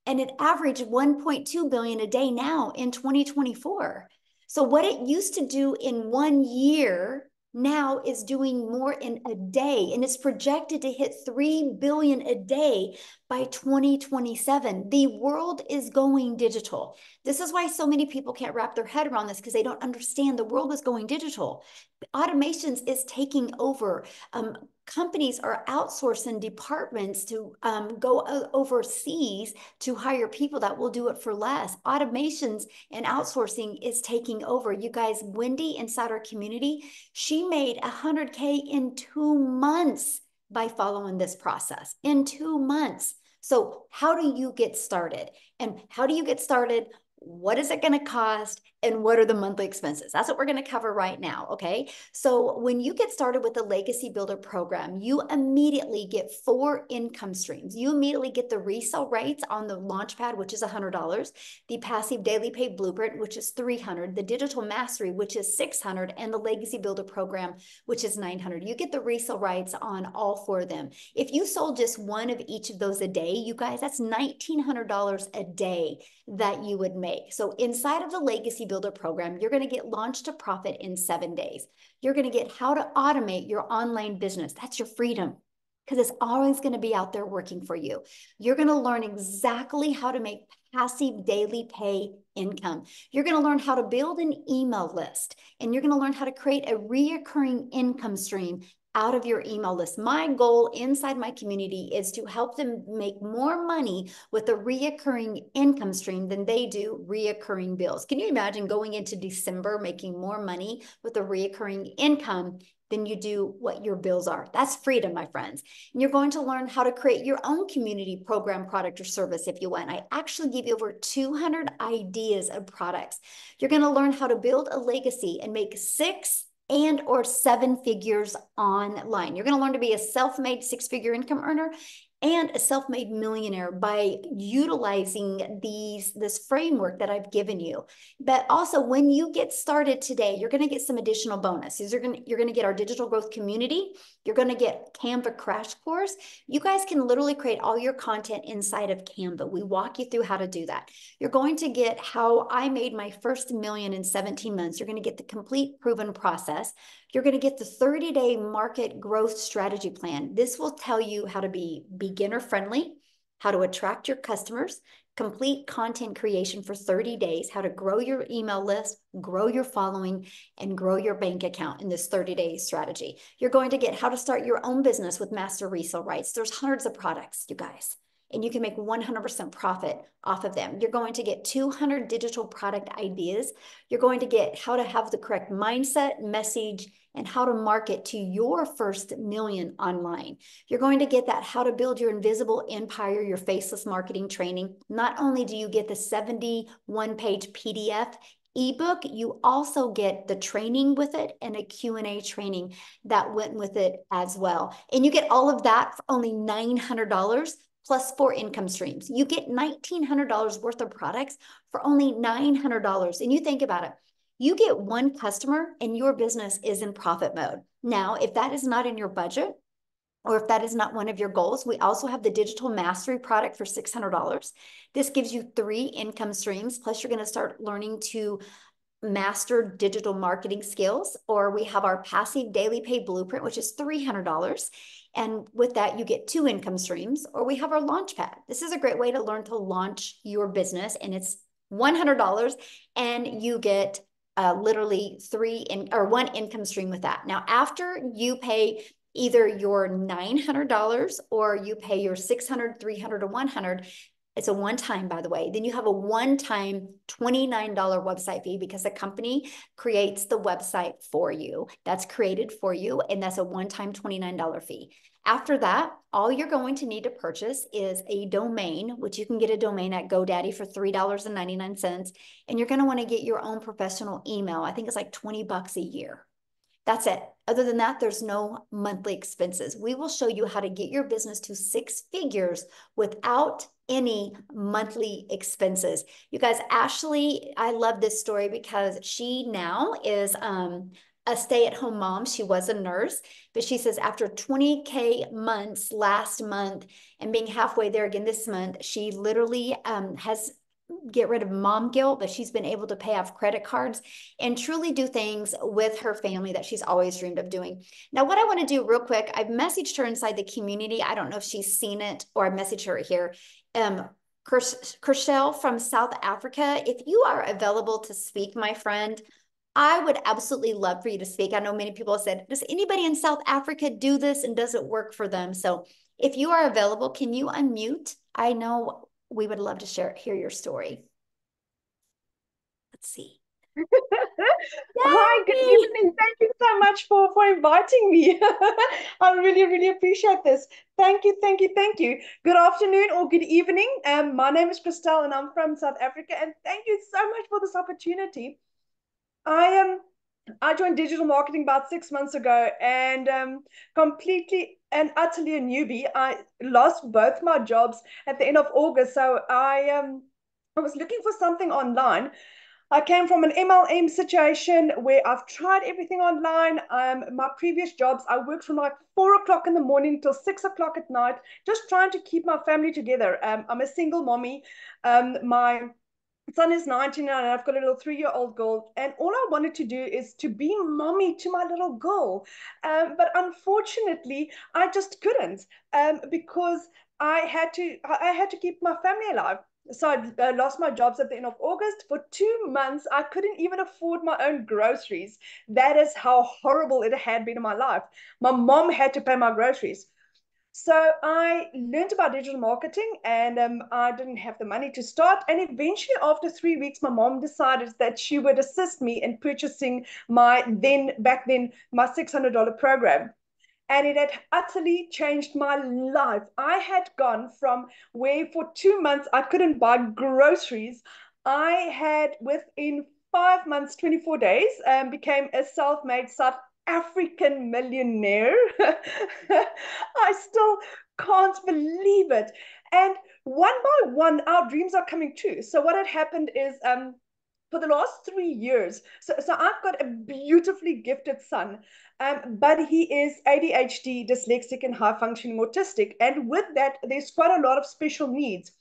and it averaged 1.2 billion a day now in 2024. So what it used to do in 1 year now is doing more in a day, and it's projected to hit 3 billion a day by 2027. The world is going digital. This is why so many people can't wrap their head around this, because they don't understand the world is going digital. Automations is taking over. Companies are outsourcing departments to go overseas to hire people that will do it for less. Automations and outsourcing is taking over. You guys, Wendy inside our community, she made 100K in 2 months by following this process. In 2 months. So how do you get started? And how do you get started? What is it going to cost? And what are the monthly expenses? That's what we're going to cover right now. Okay. So when you get started with the Legacy Builder program, you immediately get 4 income streams. You immediately get the resale rates on the Launchpad, which is $100, the passive daily pay blueprint, which is $300, the digital mastery, which is $600, and the Legacy Builder program, which is $900. You get the resale rights on all 4 of them. If you sold just one of each of those a day, you guys, that's $1,900 a day that you would make. So inside of the Legacy Builder program, you're going to get launched to profit in 7 days. You're going to get how to automate your online business. That's your freedom, because it's always going to be out there working for you. You're going to learn exactly how to make passive daily pay income. You're going to learn how to build an email list, and you're going to learn how to create a reoccurring income stream out of your email list. My goal inside my community is to help them make more money with a reoccurring income stream than they do reoccurring bills. Can you imagine going into December making more money with a reoccurring income than you do what your bills are? That's freedom, my friends. And you're going to learn how to create your own community program, product, or service if you want. I actually give you over 200 ideas of products. You're going to learn how to build a legacy and make 6 and or 7 figures online. You're going to learn to be a self-made 6-figure income earner and a self-made millionaire by utilizing this framework that I've given you. But also, when you get started today, you're going to get some additional bonuses. You're going to get our digital growth community. You're going to get Canva crash course. You guys can literally create all your content inside of Canva. We walk you through how to do that. You're going to get how I made my first million in 17 months. You're going to get the complete proven process. You're going to get the 30-day market growth strategy plan. This will tell you how to be beginner friendly, how to attract your customers, complete content creation for 30 days, how to grow your email list, grow your following, and grow your bank account in this 30-day strategy. You're going to get how to start your own business with master resale rights. There's hundreds of products, you guys, and you can make 100% profit off of them. You're going to get 200 digital product ideas. You're going to get how to have the correct mindset, message, and how to market to your first million online. You're going to get that how to build your invisible empire, your faceless marketing training. Not only do you get the 71-page PDF ebook, you also get the training with it and a Q&A training that went with it as well. And you get all of that for only $900 plus 4 income streams. You get $1,900 worth of products for only $900. And you think about it, you get one customer and your business is in profit mode. Now, if that is not in your budget, or if that is not one of your goals, we also have the digital mastery product for $600. This gives you 3 income streams, plus you're going to start learning to master digital marketing skills. Or we have our passive daily pay blueprint, which is $300. And with that, you get 2 income streams. Or we have our launch pad. This is a great way to learn to launch your business, and it's $100, and you get literally 1 income stream with that. Now, after you pay either your $900 or you pay your $600, $300, or $100, it's a one-time, by the way. Then you have a one-time $29 website fee because the company creates the website for you. That's created for you, and that's a one-time $29 fee. After that, all you're going to need to purchase is a domain, which you can get a domain at GoDaddy for $3.99. And you're going to want to get your own professional email. I think it's like $20 a year. That's it. Other than that, there's no monthly expenses. We will show you how to get your business to 6 figures without any monthly expenses. You guys, Ashley, I love this story because she now is a stay-at-home mom. She was a nurse, but she says after 20K months last month and being halfway there again this month, she literally has get rid of mom guilt, but she's been able to pay off credit cards and truly do things with her family that she's always dreamed of doing. Now, what I want to do real quick, I've messaged her inside the community. I don't know if she's seen it or I messaged her here. Kershel from South Africa, if you are available to speak, my friend, I would absolutely love for you to speak. I know many people have said, does anybody in South Africa do this and does it work for them? So if you are available, can you unmute? I know we would love to hear your story. Let's see. Hi, good evening. Thank you so much for inviting me. I really, really appreciate this. Thank you, thank you, thank you. Good afternoon or good evening. My name is Christelle and I'm from South Africa, and thank you so much for this opportunity. I joined digital marketing about 6 months ago, and completely and utterly a newbie. I lost both my jobs at the end of August, so I was looking for something online. I came from an MLM situation where I've tried everything online. My previous jobs, I worked from like 4 o'clock in the morning till 6 o'clock at night, just trying to keep my family together. I'm a single mommy. My son is 19 and I've got a little 3-year-old girl, and all I wanted to do is to be mommy to my little girl. But unfortunately, I just couldn't because I had to keep my family alive. So I lost my jobs at the end of August. For 2 months, I couldn't even afford my own groceries. That is how horrible it had been in my life. My mom had to pay my groceries. So I learned about digital marketing, and I didn't have the money to start. And eventually, after 3 weeks, my mom decided that she would assist me in purchasing my back then my $600 program. And it had utterly changed my life. I had gone from where for 2 months I couldn't buy groceries. I had, within 5 months, 24 days, became a self-made South African millionaire. I still can't believe it. And one by one, our dreams are coming true. So what had happened is, for the last 3 years, so I've got a beautifully gifted son, but he is ADHD, dyslexic, and high-functioning autistic. And with that, there's quite a lot of special needs.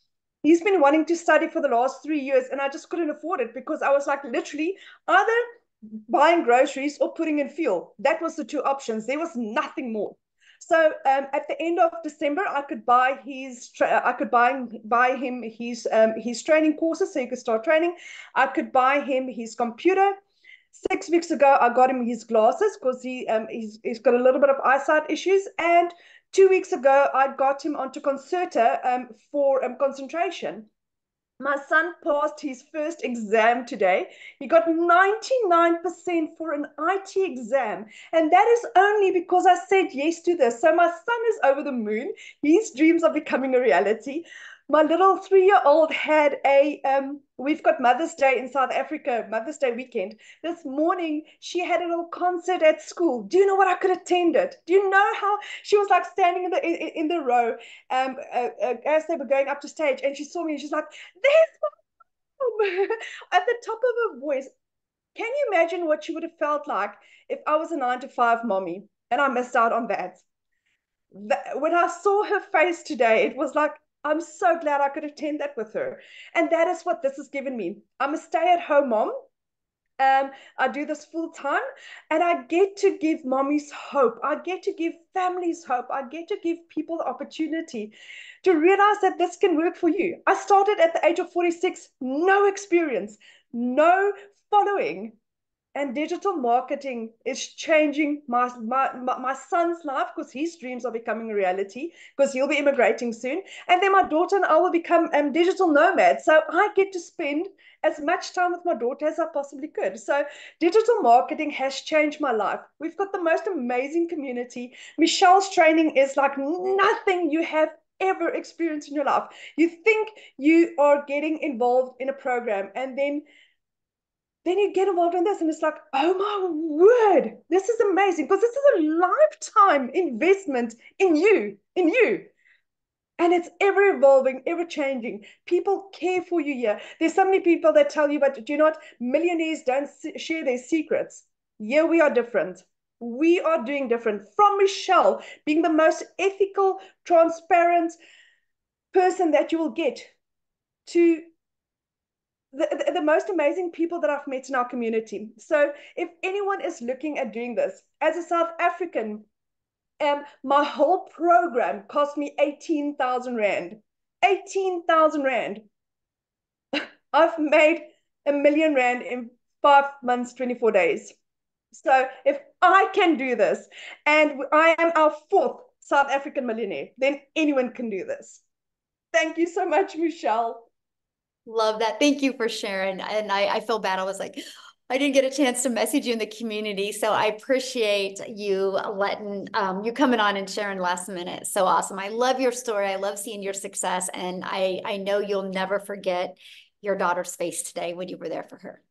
He's been wanting to study for the last 3 years, and I just couldn't afford it because I was like literally either buying groceries or putting in fuel. That was the 2 options. There was nothing more. So at the end of December, I could buy him his training courses so he could start training. I could buy him his computer. 6 weeks ago, I got him his glasses because he's got a little bit of eyesight issues. And 2 weeks ago, I got him onto Concerta for concentration. My son passed his first exam today. He got 99% for an IT exam. And that is only because I said yes to this. So my son is over the moon. His dreams are becoming a reality. my little 3-year-old had we've got Mother's Day in South Africa, Mother's Day weekend. This morning, she had a little concert at school. Do you know what I could attend it? Do you know how she was like standing in the row as they were going up to stage, and she saw me and she's like, there's mom at the top of her voice. Can you imagine what she would have felt like if I was a 9-to-5 mommy and I missed out on that? When I saw her face today, it was like, I'm so glad I could attend that with her. And that is what this has given me. I'm a stay-at-home mom. I do this full time, and I get to give mommies hope. I get to give families hope. I get to give people the opportunity to realize that this can work for you. I started at the age of 46, no experience, no following. And digital marketing is changing my son's life, because his dreams are becoming a reality, because he'll be immigrating soon. And then my daughter and I will become digital nomads. So I get to spend as much time with my daughter as I possibly could. So digital marketing has changed my life. We've got the most amazing community. Michelle's training is like nothing you have ever experienced in your life. You think you are getting involved in a program, and then you get involved in this, and it's like, oh my word, this is amazing, because this is a lifetime investment in you. And it's ever evolving, ever changing. People care for you here. There's so many people that tell you, but do you know what? Millionaires don't share their secrets. Here we are different. We are doing different. From Michelle being the most ethical, transparent person that you will get, to the most amazing people that I've met in our community. So if anyone is looking at doing this, as a South African, my whole program cost me 18,000 Rand. 18,000 Rand. I've made R1,000,000 in 5 months, 24 days. So if I can do this, and I am our 4th South African millionaire, then anyone can do this. Thank you so much, Michelle. Love that. Thank you for sharing. And I feel bad. I was like, I didn't get a chance to message you in the community. So I appreciate you letting you coming on and sharing last minute. So awesome. I love your story. I love seeing your success. And I know you'll never forget your daughter's face today when you were there for her.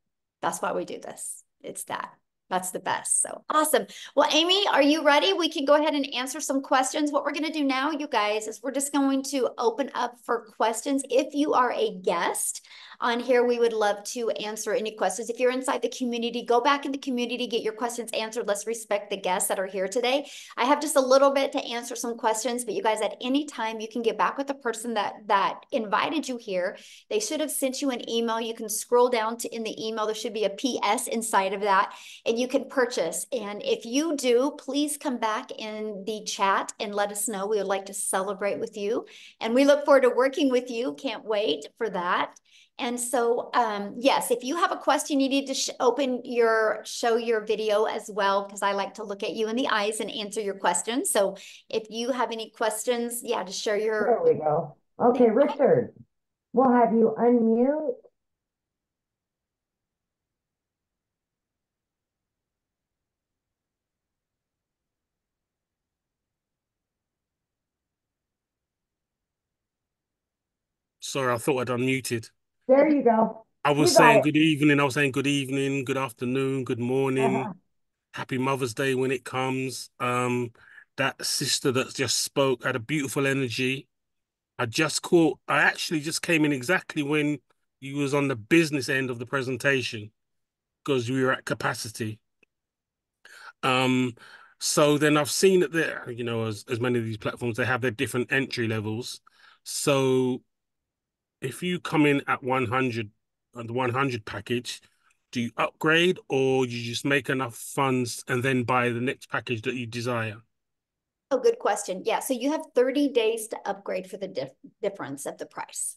That's why we do this. It's that. That's the best. So awesome. Well, Amy, are you ready? We can go ahead and answer some questions. What we're going to do now, you guys, is we're just going to open up for questions. If you are a guest on here, we would love to answer any questions. If you're inside the community, go back in the community, get your questions answered. Let's respect the guests that are here today. I have just a little bit to answer some questions, but you guys, at any time, you can get back with the person that invited you here. They should have sent you an email. You can scroll down to in the email. There should be a PS inside of that, and you can purchase. And if you do, please come back in the chat and let us know. We would like to celebrate with you. And we look forward to working with you. Can't wait for that. And so, yes, if you have a question, you need to show your video as well, because I like to look at you in the eyes and answer your questions. So if you have any questions, yeah, just share your. There we go. Okay, Richard, we'll have you unmute. Sorry, I thought I'd unmuted. There you go. I was You got saying it. good evening. I was saying good evening, good afternoon, good morning. Happy Mother's Day when it comes. That sister that just spoke had a beautiful energy. I actually just came in exactly when you was on the business end of the presentation, because we were at capacity. So then I've seen that there, as many of these platforms, they have their different entry levels. So if you come in at 100 on the 100 package, do you upgrade, or you just make enough funds and then buy the next package that you desire? Oh, good question. Yeah, so you have 30 days to upgrade for the difference of the price.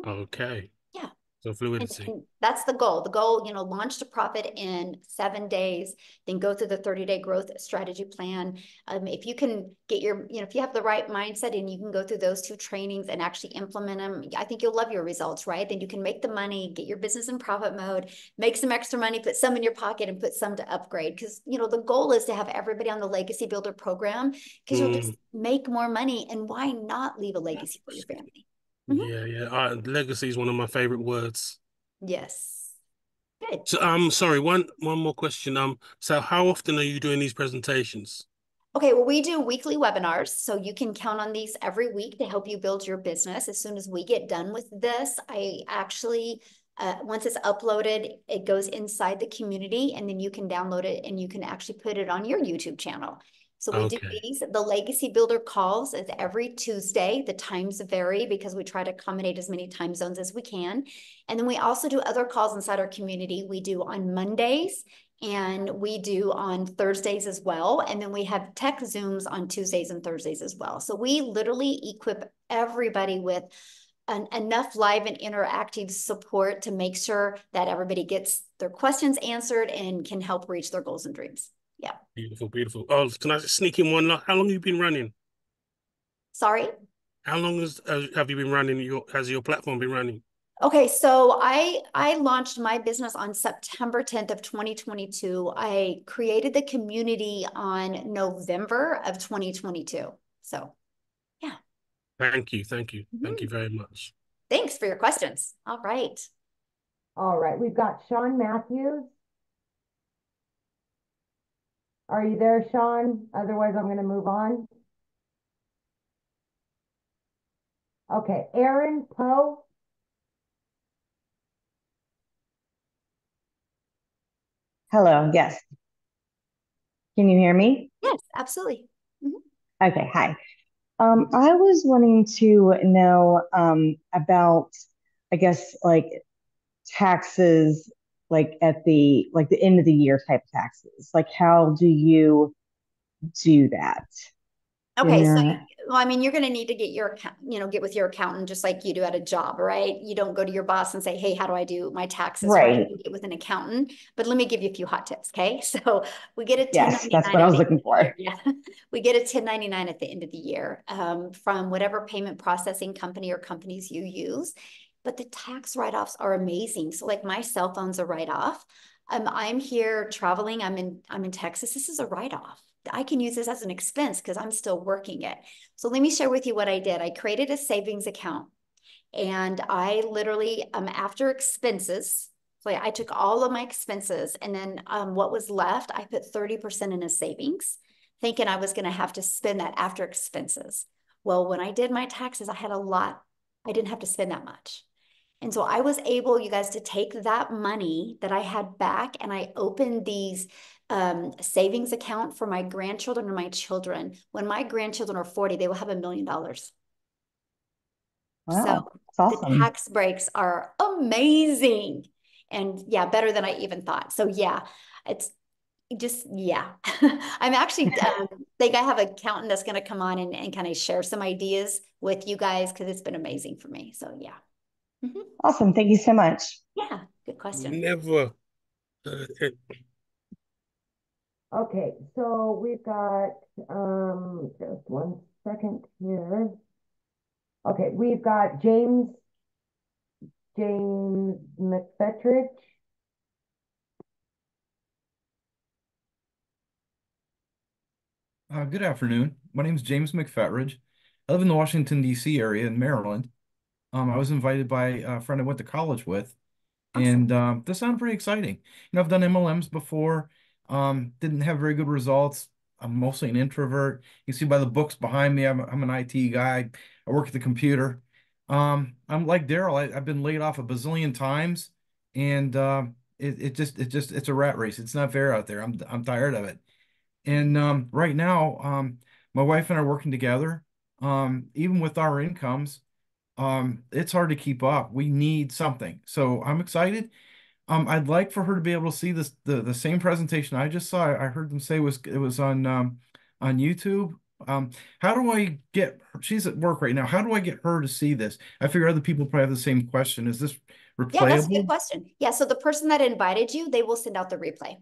Okay. Yeah. So fluidity. And that's the goal. The goal, launch to profit in 7 days, then go through the 30-day growth strategy plan. If you can get if you have the right mindset and you can go through those 2 trainings and actually implement them, I think you'll love your results, right? Then you can make the money, get your business in profit mode, make some extra money, put some in your pocket and put some to upgrade. Because, the goal is to have everybody on the Legacy Builder program, because you'll just make more money. And why not leave a legacy for your family? Yeah. Legacy is one of my favorite words. Yes. Good. So, sorry, one more question. So how often are you doing these presentations? Okay, well, we do weekly webinars, so you can count on these every week to help you build your business. As soon as we get done with this, I actually, once it's uploaded, it goes inside the community, and then you can download it and you can actually put it on your YouTube channel. So we do Okay. these. The Legacy Builder calls is every Tuesday. The times vary because we try to accommodate as many time zones as we can. And then we also do other calls inside our community. We do on Mondays and we do on Thursdays as well. And then we have tech Zooms on Tuesdays and Thursdays as well. So we literally equip everybody with enough live and interactive support to make sure that everybody gets their questions answered and can help reach their goals and dreams. Yeah. Beautiful, beautiful. Oh, can I just sneak in one? How long have you been running? Sorry? How long have you been running? Has your platform been running? Okay, so I launched my business on September 10th of 2022. I created the community on November of 2022. So, yeah. Thank you. Thank you. Thank you very much. Thanks for your questions. All right. All right, we've got Sean Matthews. Are you there, Sean? Otherwise, I'm going to move on. Okay, Aaron Poe. Hello, yes. Can you hear me? Yes, absolutely. Okay, hi. I was wanting to know about, I guess, like taxes, like at the end of the year type taxes. Like, how do you do that? Okay, so Yeah. well, I mean, you're going to need to get your account, get with your accountant just like you do at a job, right? You don't go to your boss and say, "Hey, how do I do my taxes?" Right? Right. You get with an accountant. But let me give you a few hot tips, okay? So we get a Yes, 1099 that's what I at was the end looking of the year. for. Yeah, we get a 1099 at the end of the year from whatever payment processing company or companies you use. But the tax write-offs are amazing. So like my cell phone's a write-off. I'm here traveling. I'm in Texas. This is a write-off. I can use this as an expense because I'm still working it. So let me share with you what I did. I created a savings account and I literally, after expenses, so I took all of my expenses and then what was left, I put 30% in a savings, thinking I was going to have to spend that after expenses. Well, when I did my taxes, I had a lot. I didn't have to spend that much. And so I was able, you guys, to take that money that I had back and I opened these savings account for my grandchildren and my children. When my grandchildren are 40, they will have $1 million. So Wow, that's the awesome. tax breaks are amazing. And yeah, better than I even thought. So yeah, it's just, yeah. I'm actually think I have an accountant that's going to come on and kind of share some ideas with you guys because it's been amazing for me. So yeah. Awesome. Thank you so much. Yeah, good question. Never. Okay, so we've got just one second here. Okay, we've got James McFetrich. Good afternoon. My name is James McFetridge. I live in the Washington, D.C. area in Maryland. I was invited by a friend I went to college with, Awesome. and this sounded pretty exciting. I've done MLMs before, didn't have very good results. I'm mostly an introvert. You see by the books behind me, I'm an IT guy. I work at the computer. I'm like Daryl. I've been laid off a bazillion times, and it's a rat race. It's not fair out there. I'm tired of it. And right now, my wife and I are working together. Even with our incomes, it's hard to keep up. We need something. So I'm excited. I'd like for her to be able to see the same presentation I just saw. I heard them say it was on YouTube. How do I get her? She's at work right now. How do I get her to see this? I figure other people probably have the same question. Is this Yeah, that's a good replayable? question. Yeah, so the person that invited you, they will send out the replay.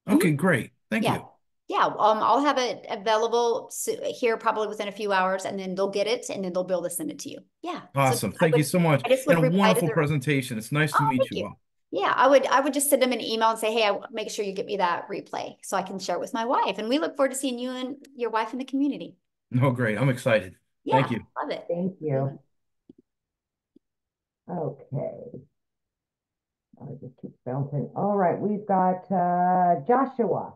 Okay, great. Thank Yeah. you. Yeah, I'll have it available here probably within a few hours, and then they'll get it, and then they'll be able to send it to you. Yeah. So Awesome. Thank you so much. I just And would a reply to wonderful their. presentation. It's nice to Oh, meet thank you you. all. Yeah, I would just send them an email and say, hey, make sure you get me that replay so I can share it with my wife. And we look forward to seeing you and your wife in the community. Oh, great. I'm excited. Thank Yeah, you. love it. Thank you. Okay. I'll just keep bouncing. All right, we've got Joshua.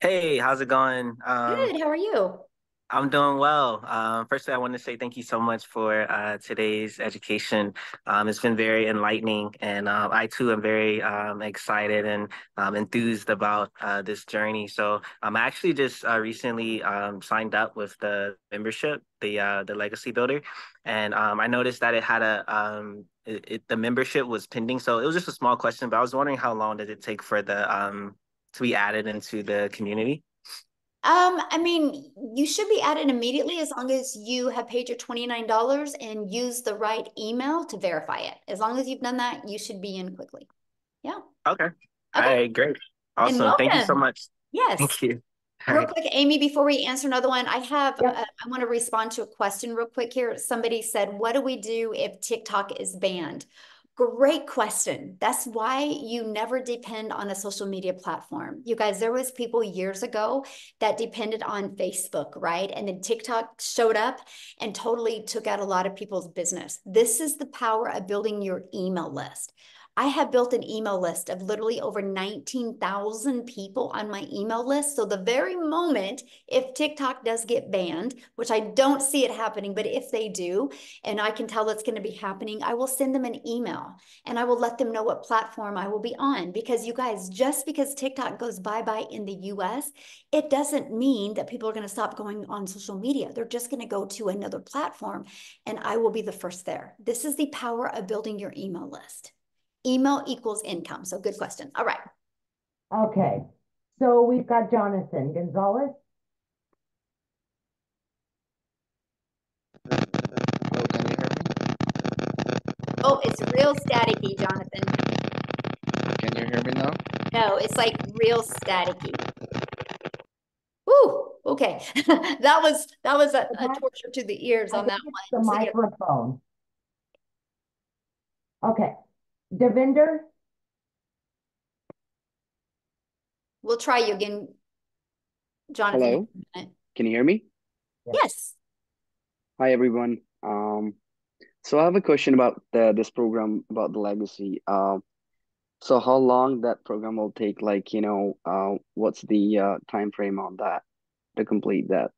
Hey, how's it going? Good. How are you? I'm doing well. Firstly, I want to say thank you so much for today's education. It's been very enlightening, and I too am very excited and enthused about this journey. So I actually just recently signed up with the membership, the Legacy Builder, and I noticed that it had the membership was pending. So it was just a small question, but I was wondering how long did it take for the to be added into the community? I mean, you should be added immediately as long as you have paid your $29 and use the right email to verify it. As long as you've done that, you should be in quickly. Yeah. Okay. All Okay. right, great. And Awesome. Thank you so welcome. much. Yes. Thank you. All Real right. quick, Amy, before we answer another one, I have, Yep. I want to respond to a question real quick here. Somebody said, what do we do if TikTok is banned? Great question. That's why you never depend on a social media platform. You guys, there was people years ago that depended on Facebook, right? And then TikTok showed up and totally took out a lot of people's business. This is the power of building your email list. I have built an email list of literally over 19,000 people on my email list. So the very moment, if TikTok does get banned, which I don't see it happening, but if they do, and I can tell it's going to be happening, I will send them an email and I will let them know what platform I will be on. Because you guys, just because TikTok goes bye-bye in the US, it doesn't mean that people are going to stop going on social media. They're just going to go to another platform and I will be the first there. This is the power of building your email list. Email equals income. So good question. All right. Okay. So we've got Jonathan Gonzalez. Hello, can you hear me? Oh, it's real staticky, Jonathan. Can you hear me now? No, it's like real staticky. Woo, okay. that was a torture to the ears on that The one. So, yeah. microphone. Okay. Devinder. We'll try you again, Jonathan. Hello, can you hear me? Yes. Hi, everyone. So I have a question about this program about the legacy. So how long that program will take? Like, what's the time frame on that to complete that?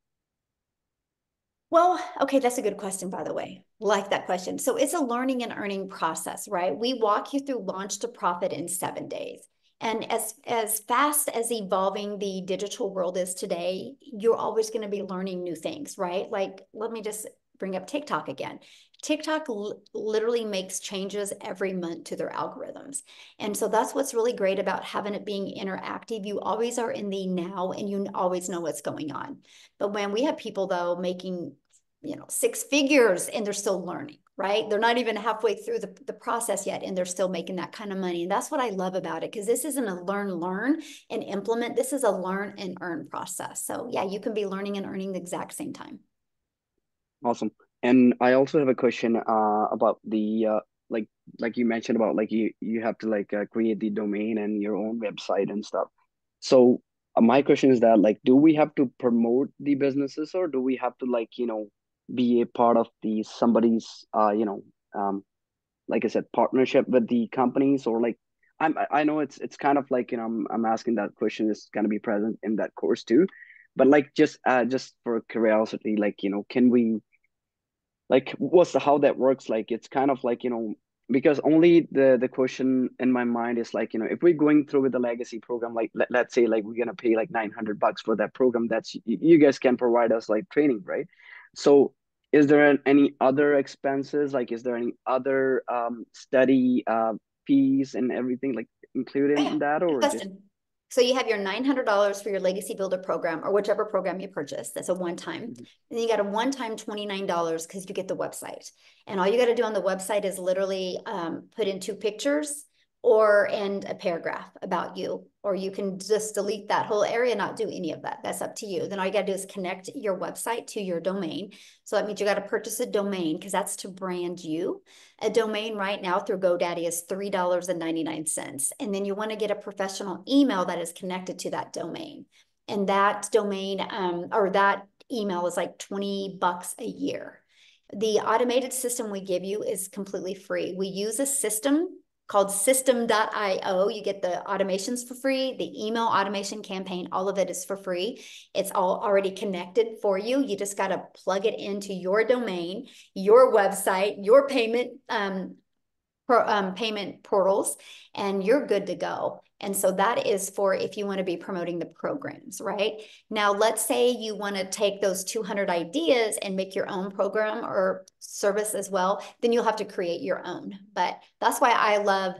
Well, okay, that's a good question, by the way. Like that question. So it's a learning and earning process, right? We walk you through launch to profit in 7 days. And as fast as evolving the digital world is today, you're always going to be learning new things, right? Like, let me just bring up TikTok again. TikTok literally makes changes every month to their algorithms. And so that's what's really great about having it being interactive. You always are in the now and you always know what's going on. But when we have people, though, making 6 figures and they're still learning, right? They're not even halfway through the process yet and they're still making that kind of money. And that's what I love about it, because this isn't a learn and implement. This is a learn and earn process. So yeah, you can be learning and earning the exact same time. Awesome. And I also have a question about the like you mentioned about like you have to like create the domain and your own website and stuff. So my question is that like do we have to promote the businesses or do we have to like be a part of the somebody's like I said partnership with the companies or like I know it's kind of like I'm asking that question is going to be present in that course too, but like just for curiosity like can we like what's the how that works like it's kind of like because only the question in my mind is like if we're going through with the legacy program like let's say like we're gonna pay like $900 for that program that's you guys can provide us like training, right? So is there any other expenses, like is there any other study fees and everything like included Oh, yeah. in that Good or just question. So you have your $900 for your Legacy Builder program or whichever program you purchase. That's a one-time. And then you got a one-time $29 because you get the website. And all you got to do on the website is literally put in 2 pictures and a paragraph about you, or you can just delete that whole area, not do any of that. That's up to you. Then all you got to do is connect your website to your domain. So that means you got to purchase a domain because that's to brand you. A domain right now through GoDaddy is $3.99. And then you want to get a professional email that is connected to that domain. And that domain or that email is like $20 a year. The automated system we give you is completely free. We use a system called system.io. You get the automations for free, the email automation campaign, all of it is for free. It's all already connected for you. You just got to plug it into your domain, your website, your payment portals, and you're good to go. And so that is for if you want to be promoting the programs, right? Now, let's say you want to take those 200 ideas and make your own program or service as well, then you'll have to create your own. But that's why I love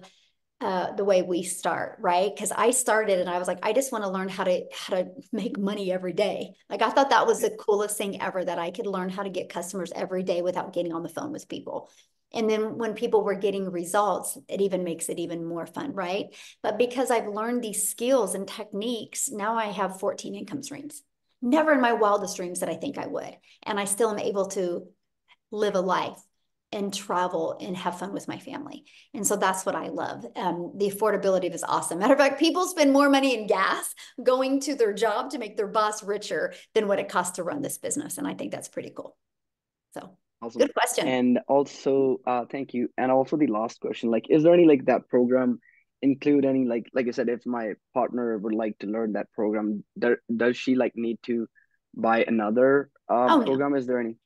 the way we start, right? Because I started and I was like, I just want to learn how to make money every day. Like I thought that was the coolest thing ever, that I could learn how to get customers every day without getting on the phone with people. And then when people were getting results, it even makes it even more fun, right? But because I've learned these skills and techniques, now I have 14 income streams. Never in my wildest dreams that I think I would. And I still am able to live a life and travel and have fun with my family. And so that's what I love. The affordability is awesome. Matter of fact, people spend more money in gas going to their job to make their boss richer than what it costs to run this business. And I think that's pretty cool. So Awesome. good question. And also, thank you. And also the last question, like, is there any like that program include any like I said, if my partner would like to learn that program, does she like need to buy another program? No. Is there any?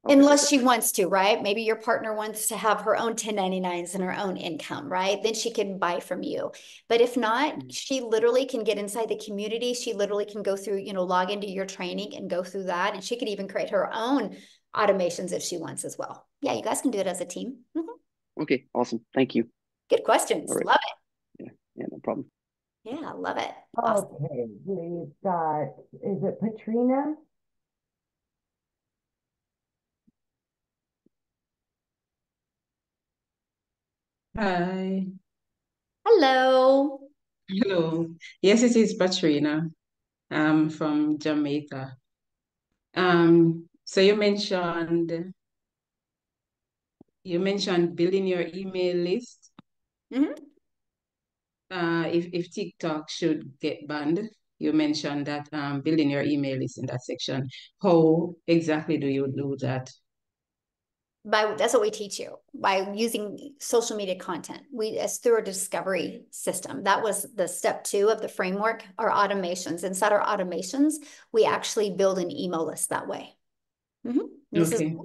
Okay. Unless she wants to, right? Maybe your partner wants to have her own 1099s and her own income, right? Then she can buy from you. But if not, she literally can get inside the community. She literally can go through, log into your training and go through that. And she could even create her own automations if she wants as well. Yeah, you guys can do it as a team. Okay, awesome. Thank you. Good questions. All right. Love it. Yeah, no problem. Yeah, love it. Awesome. Okay, we've got, is it Patrina? Hi. Hello. Hello. Yes, it is Patrina. From Jamaica. So you mentioned building your email list. If TikTok should get banned, you mentioned that building your email list in that section. How exactly do you do that? That's what we teach you, by using social media content. It's through a discovery system. That was the step 2 of the framework, our automations. Inside our automations, we actually build an email list that way. This Okay.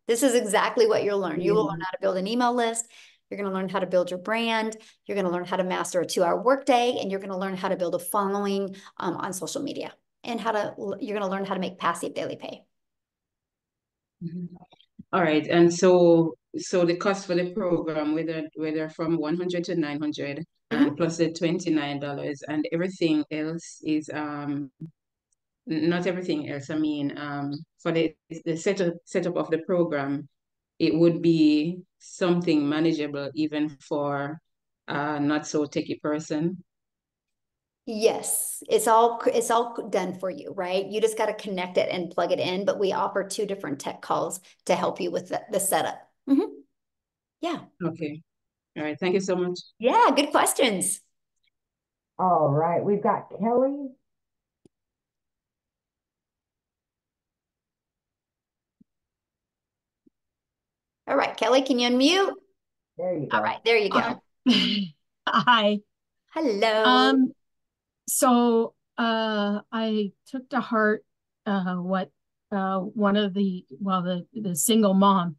this is exactly what you'll learn. You will learn how to build an email list. You're going to learn how to build your brand. You're going to learn how to master a 2-hour workday, and you're going to learn how to build a following on social media, and you're going to learn how to make passive daily pay. All right, and so the cost for the program, whether from 100 to 900, and plus the $29, and everything else is not everything else. I mean, for the setup of the program, it would be something manageable even for not so techie person. Yes, it's all done for you, right? You just got to connect it and plug it in, but we offer 2 different tech calls to help you with the setup. Yeah. Okay. All right. Thank you so much. Yeah, good questions. All right, we've got Kelly. All right, Kelly, can you unmute? There you go. All right, there you go. Hi. Hello. So I took to heart what one of the single mom.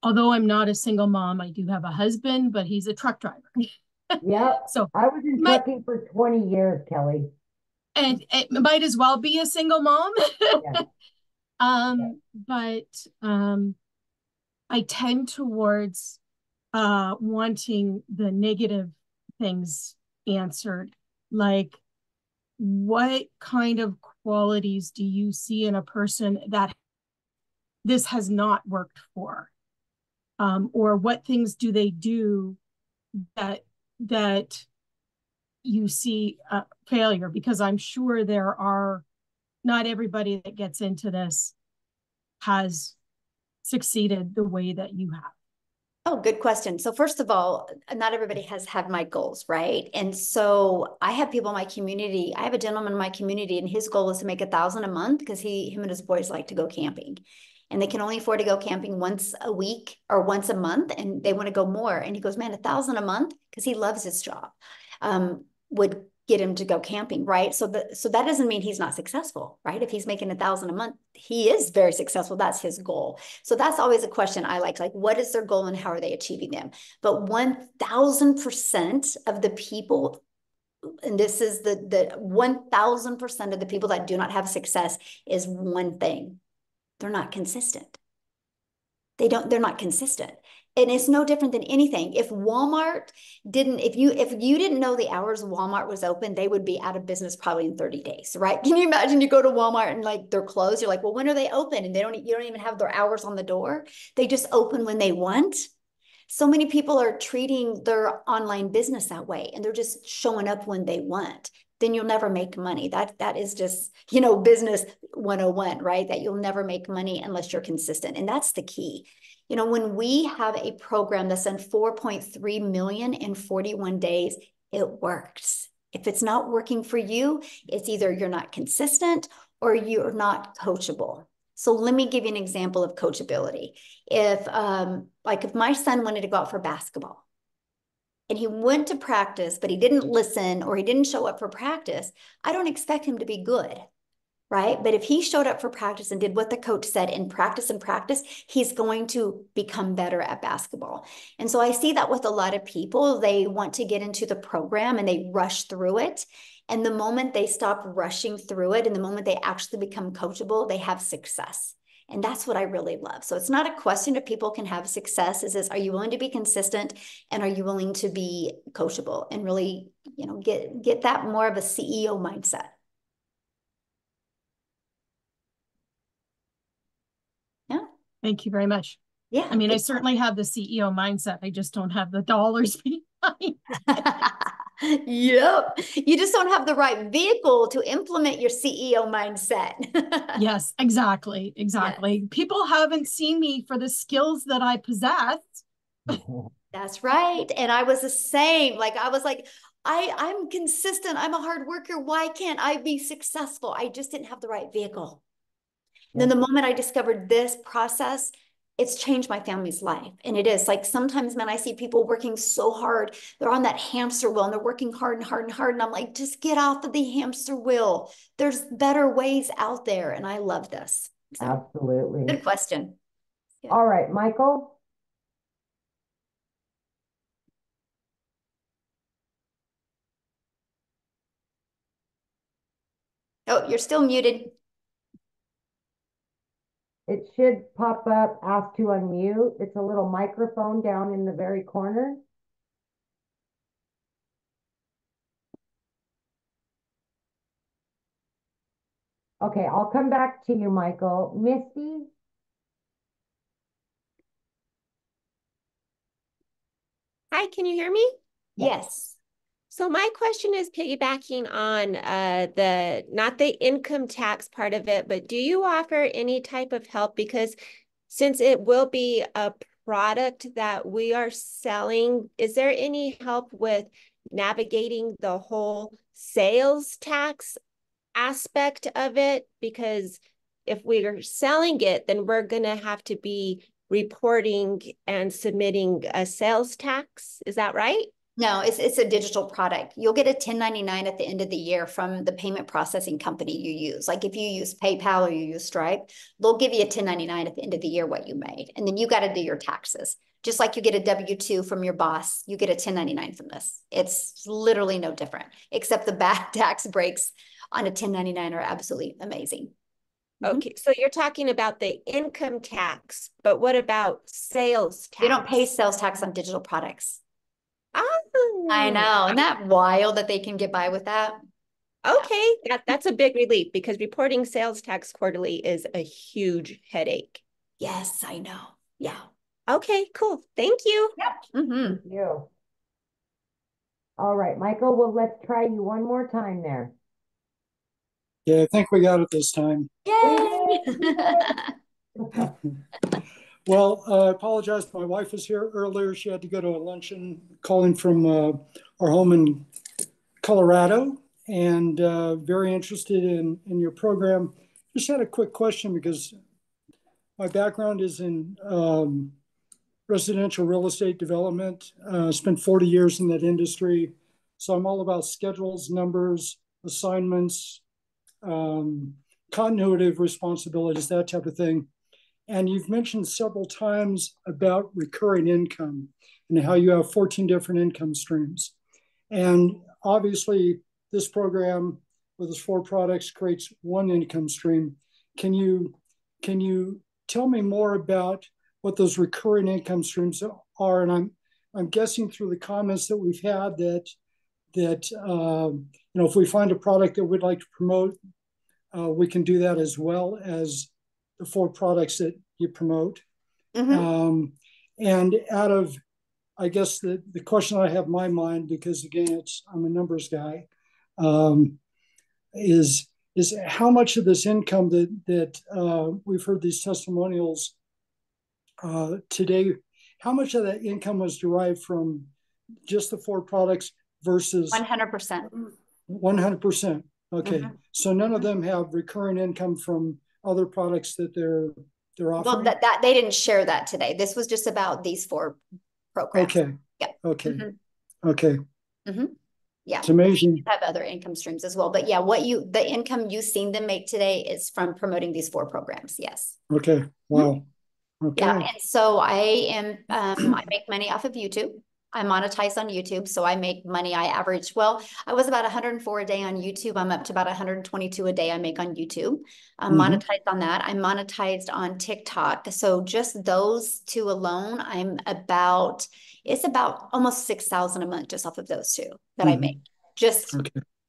Although I'm not a single mom, I do have a husband, but he's a truck driver. Yep. So I was in trucking for 20 years, Kelly. And it might as well be a single mom. But I tend towards wanting the negative things answered, like what kind of qualities do you see in a person that this has not worked for, or what things do they do that you see failure? Because I'm sure there are, not everybody that gets into this has succeeded the way that you have. Oh, good question. So first of all, not everybody has had my goals, right? And so I have people in my community. I have a gentleman in my community, and his goal is to make 1,000 a month because him and his boys like to go camping, and they can only afford to go camping once a week or once a month, and they want to go more. And he goes, man, 1,000 a month because he loves his job. Would get him to go camping, right? So that doesn't mean he's not successful, right? If he's making 1,000 a month, he is very successful. That's his goal. So that's always a question I like what is their goal and how are they achieving them? But 1,000% of the people, and this is the 1,000% of the people that do not have success, is one thing: they're not consistent. They're not consistent. And it's no different than anything. If Walmart didn't, if you didn't know the hours Walmart was open, they would be out of business probably in 30 days, right? Can you imagine you go to Walmart and like they're closed? You're like, well, when are they open? And you don't even have their hours on the door. They just open when they want. So many people are treating their online business that way, and they're just showing up when they want. Then you'll never make money. That is just, business 101, right? That you'll never make money unless you're consistent. And that's the key. When we have a program that's done 4.3 million in 41 days, it works. If it's not working for you, it's either you're not consistent or you're not coachable. So let me give you an example of coachability. If my son wanted to go out for basketball and he went to practice, but he didn't listen or he didn't show up for practice, I don't expect him to be good, right? But if he showed up for practice and did what the coach said and practice, he's going to become better at basketball. And so I see that with a lot of people. They want to get into the program and they rush through it. And the moment they stop rushing through it and the moment they actually become coachable, they have success. And that's what I really love. So it's not a question if people can have success. Are you willing to be consistent, and are you willing to be coachable and really, get that more of a CEO mindset? Yeah. Thank you very much. Yeah. I mean, I certainly have the CEO mindset. I just don't have the dollars behind it. Yep. You just don't have the right vehicle to implement your CEO mindset. Yes, exactly. Exactly. Yes. People haven't seen me for the skills that I possess. That's right. And I was the same. I was like, I'm consistent. I'm a hard worker. Why can't I be successful? I just didn't have the right vehicle. Yeah. Then the moment I discovered this process, it's changed my family's life. And it is sometimes, man, I see people working so hard. They're on that hamster wheel and they're working hard and hard and hard. And I'm like, just get off of the hamster wheel. There's better ways out there. And I love this. So, absolutely. Good question. Good. All right, Michael. Oh, you're still muted. It should pop up, ask to unmute. It's a little microphone down in the very corner. Okay, I'll come back to you, Michael. Misty? Hi, can you hear me? Yes. So my question is piggybacking on not the income tax part of it, but do you offer any type of help? Because since it will be a product that we are selling, is there any help with navigating the whole sales tax aspect of it? Because if we are selling it, then we're going to have to be reporting and submitting a sales tax. Is that right? No, it's a digital product. You'll get a 1099 at the end of the year from the payment processing company you use. Like if you use PayPal or you use Stripe, they'll give you a 1099 at the end of the year what you made. And then you got to do your taxes. Just like you get a W-2 from your boss, you get a 1099 from this. It's literally no different, except the bad tax breaks on a 1099 are absolutely amazing. Okay, so you're talking about the income tax, but what about sales tax? You don't pay sales tax on digital products. Oh, I know. Isn't that wild that they can get by with that? Okay, that's a big relief because reporting sales tax quarterly is a huge headache. Yes, I know. Yeah. Okay, cool. Thank you. Yep. Thank you. All right, Michael, well, let's try you one more time there. Yeah, I think we got it this time. Yay! Well, I apologize. My wife was here earlier. She had to go to a luncheon calling from our home in Colorado, and very interested in your program. Just had a quick question because my background is in residential real estate development. Spent 40 years in that industry. So I'm all about schedules, numbers, assignments, continuity of responsibilities, that type of thing. And you've mentioned several times about recurring income and how you have 14 different income streams. And obviously, this program with its 4 products creates one income stream. Can you tell me more about what those recurring income streams are? And I'm guessing through the comments that we've had that if we find a product that we'd like to promote, we can do that as well as the 4 products that you promote. Mm-hmm. And out of, I guess the question I have in my mind, because again, I'm a numbers guy, is how much of this income that we've heard these testimonials today, how much of that income was derived from just the 4 products versus 100%. 100%. Okay, Mm-hmm. so none of them have recurring income from other products that they're offering? Well, that they didn't share that today. This was just about these 4 programs. Okay. Yeah. Okay. Mm-hmm. Okay. Mm-hmm. Yeah. It's amazing. We have other income streams as well. But yeah, the income you've seen them make today is from promoting these 4 programs. Yes. Okay. Wow. Okay. Yeah. And so I make money off of YouTube. I monetize on YouTube. So I make money. I was about 104 a day on YouTube. I'm up to about 122 a day I make on YouTube. I'm monetized on that. I'm monetized on TikTok. So just those 2 alone, it's about almost 6,000 a month just off of those 2 that I make just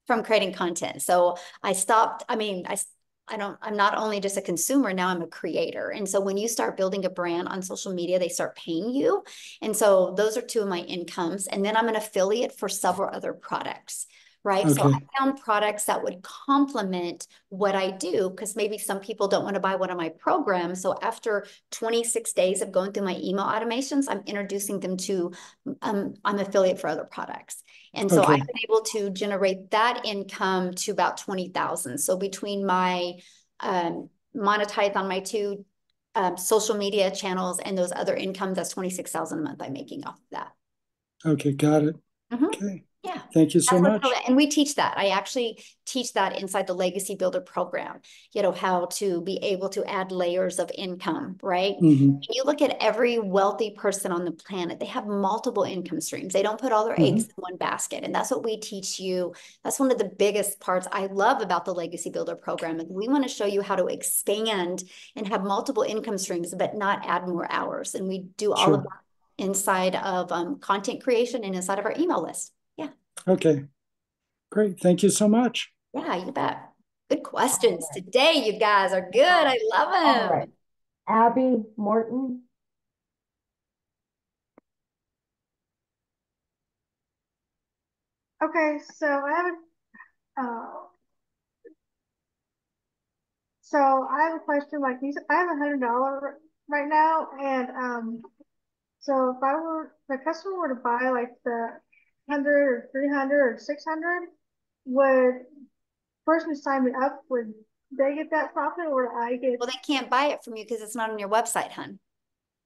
from creating content. So I stopped. I'm not only just a consumer, now I'm a creator. And so when you start building a brand on social media, they start paying you. And so those are 2 of my incomes. And then I'm an affiliate for several other products, right? Okay. So I found products that would complement what I do, because maybe some people don't want to buy one of my programs. So after 26 days of going through my email automations, I'm introducing them to, I'm affiliate for other products. And so I've been able to generate that income to about 20,000. So between my monetize on my 2 social media channels and those other incomes, that's 26,000 a month I'm making off of that. Okay, got it. Okay. Yeah. Thank you so much. And we teach that. I actually teach that inside the Legacy Builder program, how to be able to add layers of income, right? When you look at every wealthy person on the planet, they have multiple income streams. They don't put all their eggs in one basket. And that's what we teach you. That's one of the biggest parts I love about the Legacy Builder program. And we want to show you how to expand and have multiple income streams, but not add more hours. And we do all of that inside of content creation and inside of our email list. Yeah. Okay. Great. Thank you so much. Yeah, you bet. Good questions today. You guys are good. I love them. All right. Abby Morton. Okay, so I have a question. Like you said, I have $100 right now, and so if the customer were to buy like the 100 or 300 or 600, would person who signed me up, would they get that profit, or would I get? Well, they can't buy it from you because it's not on your website, hun.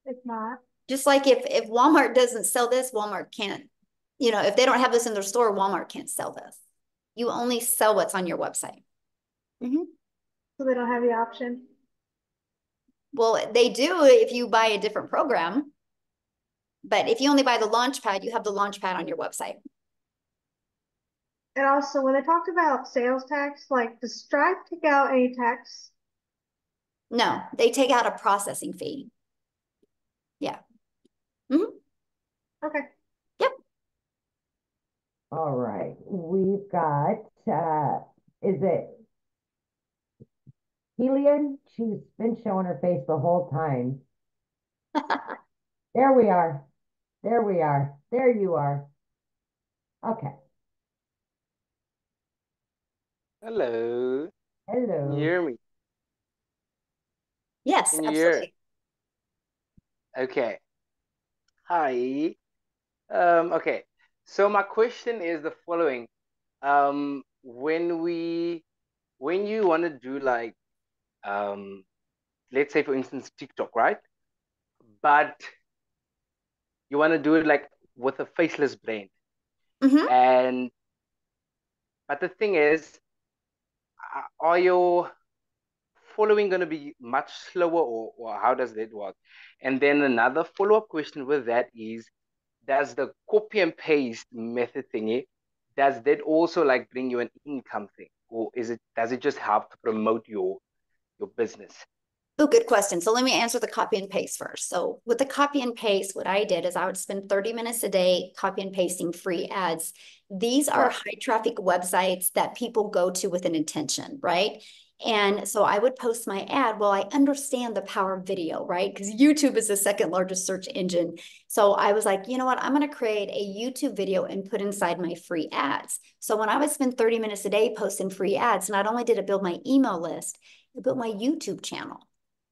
It's not. Just like if Walmart doesn't sell this, Walmart can't. If they don't have this in their store, Walmart can't sell this. You only sell what's on your website. So they don't have the option? Well, they do if you buy a different program. But if you only buy the Launchpad, you have the Launchpad on your website. And also, when they talked about sales tax, like, does Stripe take out any tax? No, they take out a processing fee. Yeah. Okay. Yep. All right. We've got, is it Helian? She's been showing her face the whole time. There we are. There we are. There you are. Okay. Hello. Hello. Can you hear me? Yes, Can you hear? absolutely. Okay. Hi. Okay. So my question is the following. When you want to do like let's say for instance TikTok, right? But you want to do it like with a faceless brand. And but the thing is, are your following going to be much slower, or how does that work? And then another follow-up question with that is, does the copy and paste method thingy, does that also like bring you an income thing, or does it just help to promote your business? Oh, good question. So let me answer the copy and paste first. So with the copy and paste, what I did is I would spend 30 minutes a day copy and pasting free ads. These are high traffic websites that people go to with an intention, right? And so I would post my ad. Well, I understand the power of video, right? Because YouTube is the second largest search engine. So I was like, you know what? I'm going to create a YouTube video and put inside my free ads. So when I would spend 30 minutes a day posting free ads, not only did it build my email list, it built my YouTube channel.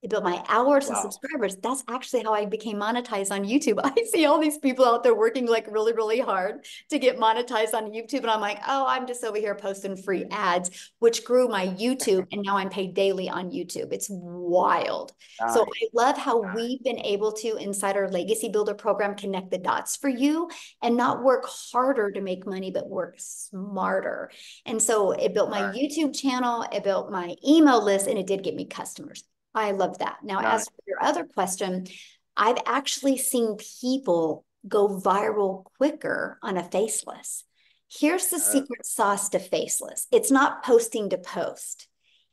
It built my hours and subscribers. That's actually how I became monetized on YouTube. I see all these people out there working like really, really hard to get monetized on YouTube. And I'm like, oh, I'm just over here posting free ads, which grew my YouTube. And now I'm paid daily on YouTube. It's wild. So I love how we've been able to, inside our Legacy Builder program, connect the dots for you and not work harder to make money, but work smarter. And so it built my YouTube channel, it built my email list, and it did get me customers. I love that. Now, as for your other question, I've actually seen people go viral quicker on a faceless. Here's the secret sauce to faceless. It's not posting to post.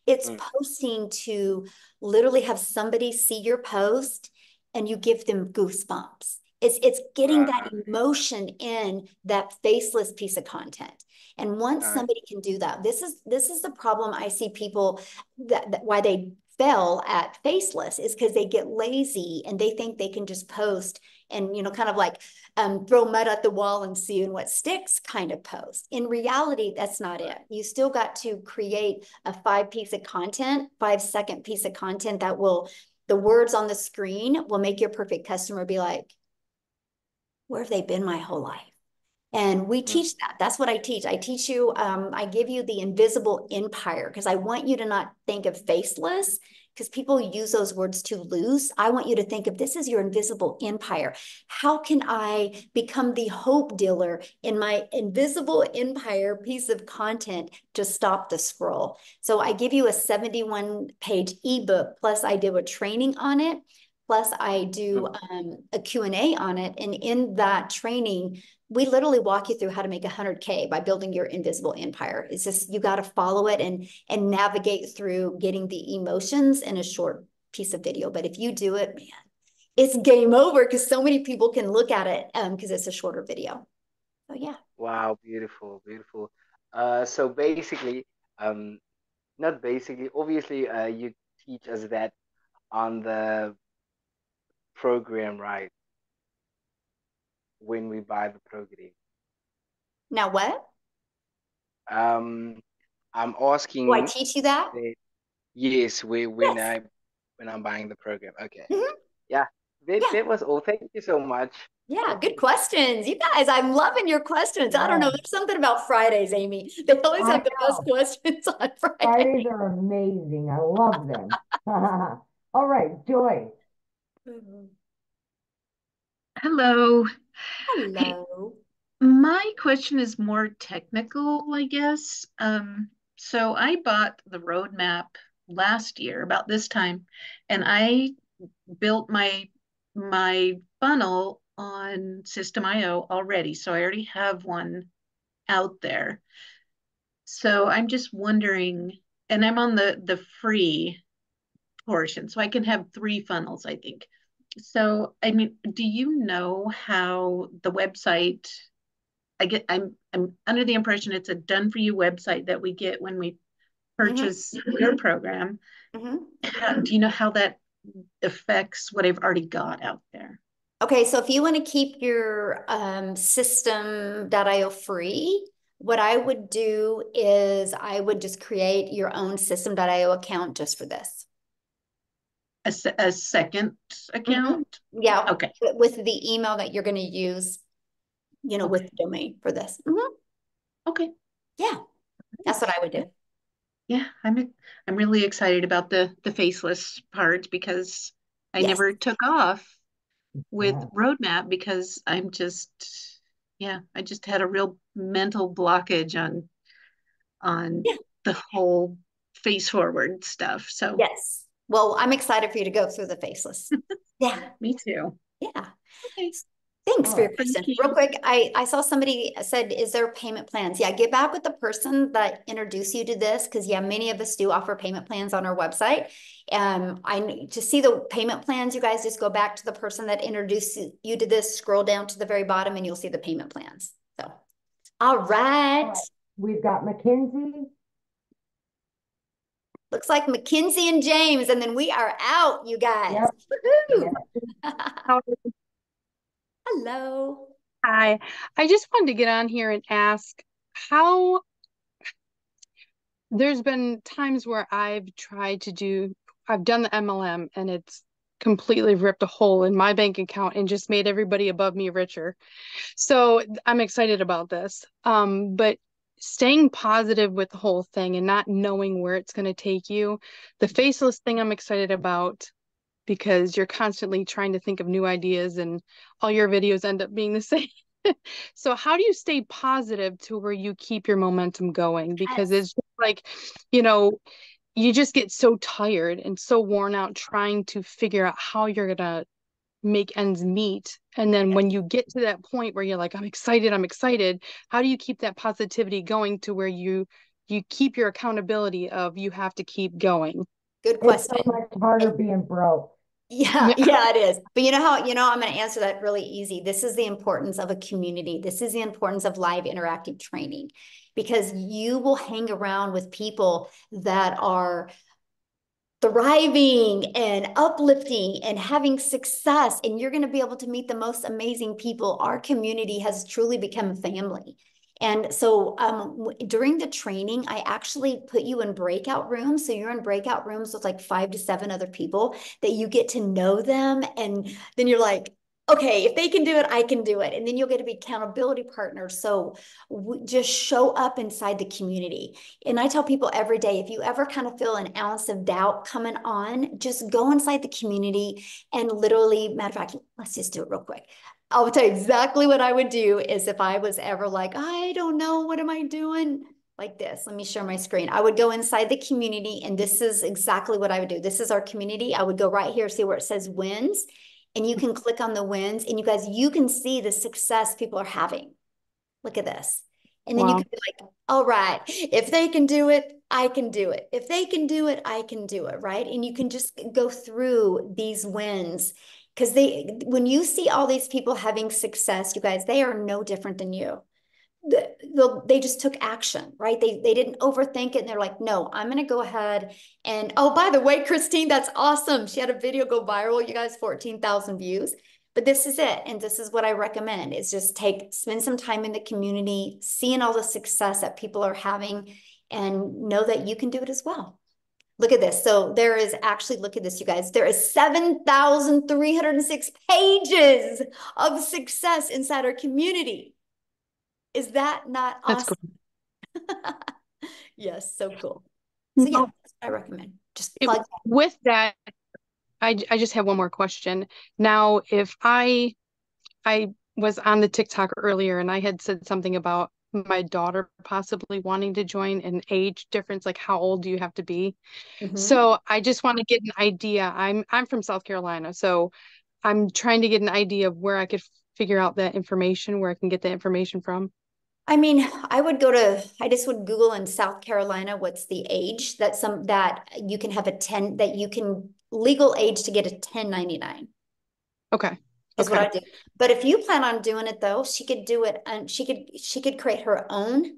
It's posting to literally have somebody see your post and you give them goosebumps. It's getting that emotion in that faceless piece of content. And once somebody can do that, this is the problem I see people that why they fail at faceless is because they get lazy and they think they can just post and kind of like throw mud at the wall and see what sticks kind of post. In reality, that's not it. You still got to create a 5-second piece of content that will, the words on the screen will make your perfect customer be like, where have they been my whole life? And we teach that. That's what I teach. I teach you, I give you the invisible empire because I want you to not think of faceless because people use those words too loose. I want you to think of this as your invisible empire. How can I become the hope dealer in my invisible empire piece of content to stop the scroll? So I give you a 71-page ebook, plus I do a training on it. Plus I do a Q&A on it. And in that training, we literally walk you through how to make 100K by building your invisible empire. It's just, you got to follow it and navigate through getting the emotions in a short piece of video. But if you do it, man, it's game over because so many people can look at it because it's a shorter video. So yeah. Wow, beautiful, beautiful. So basically, not basically, obviously, you teach us that on the program, right? When we buy the program. Now what? I'm asking. Do I teach you that? Yes, when I'm buying the program. Okay. Yeah, that was all. Thank you so much. Yeah, good questions. You guys, I'm loving your questions. I don't know. There's something about Fridays, Amy. They always have the best questions on Fridays. Fridays are amazing. I love them. All right, Joy. Hello. Hello. My question is more technical, I guess. So I bought the roadmap last year about this time, and I built my funnel on System.io already. So I already have one out there. So I'm just wondering, and I'm on the free portion, so I can have 3 funnels, I think. So, I mean, do you know how the website, I'm under the impression it's a done for you website that we get when we purchase your program. Do you know how that affects what I've already got out there? Okay, so if you want to keep your system.io free, what I would do is I would just create your own system.io account just for this. a second account? Yeah. Okay. With the email that you're going to use, you know, with the domain for this. Okay. Yeah. That's what I would do. Yeah, I'm really excited about the faceless part because I Yes. never took off with roadmap because I'm just, yeah, I just had a real mental blockage on the whole face forward stuff. So Yes. Well, I'm excited for you to go through the faceless. Yeah. me too. Yeah. Okay. Thanks for your Thank question. you. Real quick, I saw somebody said, is there payment plans? Yeah, get back with the person that introduced you to this, because yeah, many of us do offer payment plans on our website. To see the payment plans, you guys just go back to the person that introduced you to this, scroll down to the very bottom, and you'll see the payment plans. So, all right. We've got Mackenzie. Looks like Mackenzie and James, and then we are out, you guys. Yep. Woohoo! Hello. Hi. I just wanted to get on here and ask how there's been times where I've done the MLM and it's completely ripped a hole in my bank account and just made everybody above me richer. So I'm excited about this. But staying positive with the whole thing and not knowing where it's going to take you, the faceless thing I'm excited about, because you're constantly trying to think of new ideas and all your videos end up being the same. So how do you stay positive to where you keep your momentum going? Because it's just like, you just get so tired and so worn out trying to figure out how you're going to make ends meet. And then when you get to that point where you're like, I'm excited, how do you keep that positivity going to where you keep your accountability of you have to keep going? Good question. It's so much harder being broke. Yeah, it is. But I'm going to answer that really easy. This is the importance of a community. This is the importance of live interactive training, because you will hang around with people that are thriving and uplifting and having success, and you're going to be able to meet the most amazing people. Our community has truly become a family. And so during the training, I actually put you in breakout rooms. So you're in breakout rooms with like 5 to 7 other people that you get to know them. And then you're like, okay, if they can do it, I can do it. And then you'll get to be accountability partners. So just show up inside the community. And I tell people every day, if you ever kind of feel an ounce of doubt coming on, just go inside the community and literally, matter of fact, let's just do it real quick. I'll tell you exactly what I would do is if I was ever like, I don't know, what am I doing? Like this, let me share my screen. I would go inside the community, and this is exactly what I would do. This is our community. I would go right here, see where it says wins, and you can click on the wins, and you guys, you can see the success people are having. Look at this. And then you can be like, all right, if they can do it, I can do it. If they can do it, I can do it, right? And you can just go through these wins, because when you see all these people having success, you guys, they are no different than you. They just took action, right? They didn't overthink it, and they're like, no, I'm going to go ahead. And oh, by the way, Christine, that's awesome. She had a video go viral, you guys, 14,000 views. But this is it. And this is what I recommend is just spend some time in the community, seeing all the success that people are having, and know that you can do it as well. Look at this. So there is actually, look at this, you guys. There is 7,306 pages of success inside our community. Is that not awesome? That's cool. Yes, so cool. So yeah, that's what I recommend. Just plug in. With that, I just have one more question. Now, if I was on the TikTok earlier and I had said something about my daughter possibly wanting to join, an age difference, like how old do you have to be? So I just want to get an idea. I'm from South Carolina, so I'm trying to get an idea of where I could figure out that information, where I can get the information from. I mean, I just would Google in South Carolina, what's the age that you can have legal age to get a 1099. Okay. Is what I do. But if you plan on doing it though, she could do it, and she could create her own.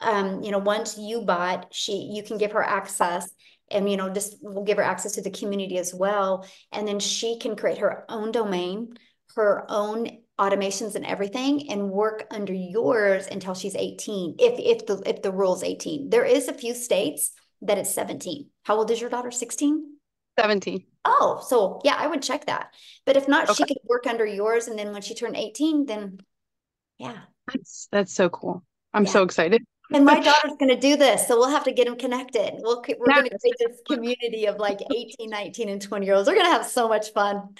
Once you bought, you can give her access, and we'll give her access to the community as well. And then she can create her own domain, her own automations and everything, and work under yours until she's 18. If the rule's 18. There is a few states that it's 17. How old is your daughter? 16? 17. Oh, so yeah, I would check that. But if not, she Okay. could work under yours, and then when she turned 18, then yeah. That's so cool. I'm Yeah. so excited. And my daughter's going to do this, so we'll have to get them connected. We're going to Yes. create this community of like 18, 19, and 20-year-olds. They're going to have so much fun.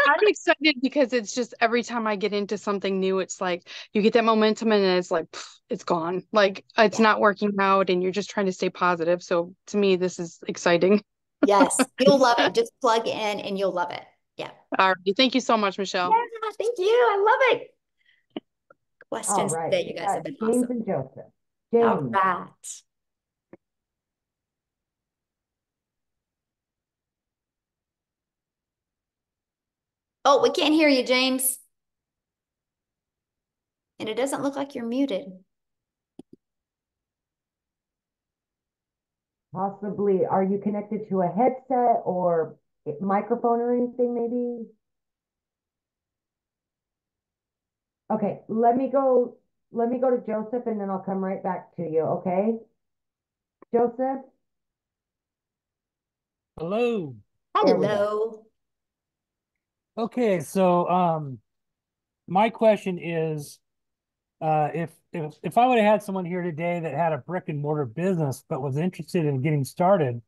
I'm excited because it's just every time I get into something new, it's like you get that momentum and it's like it's gone. Like it's not working out and you're just trying to stay positive. So to me, this is exciting. Yes, you'll love it. Just plug in and you'll love it. Yeah. All right. Thank you so much, Michelle. Yeah, thank you. I love it. All Questions right, today, we you guys got have been James awesome. and Joseph. All James. right. Oh, we can't hear you, James. And it doesn't look like you're muted. Possibly, are you connected to a headset or a microphone or anything, maybe? Okay, let me go to Joseph and then I'll come right back to you, okay? Joseph? Hello. There we go. Hello. Okay, so my question is if I would have had someone here today that had a brick and mortar business but was interested in getting started,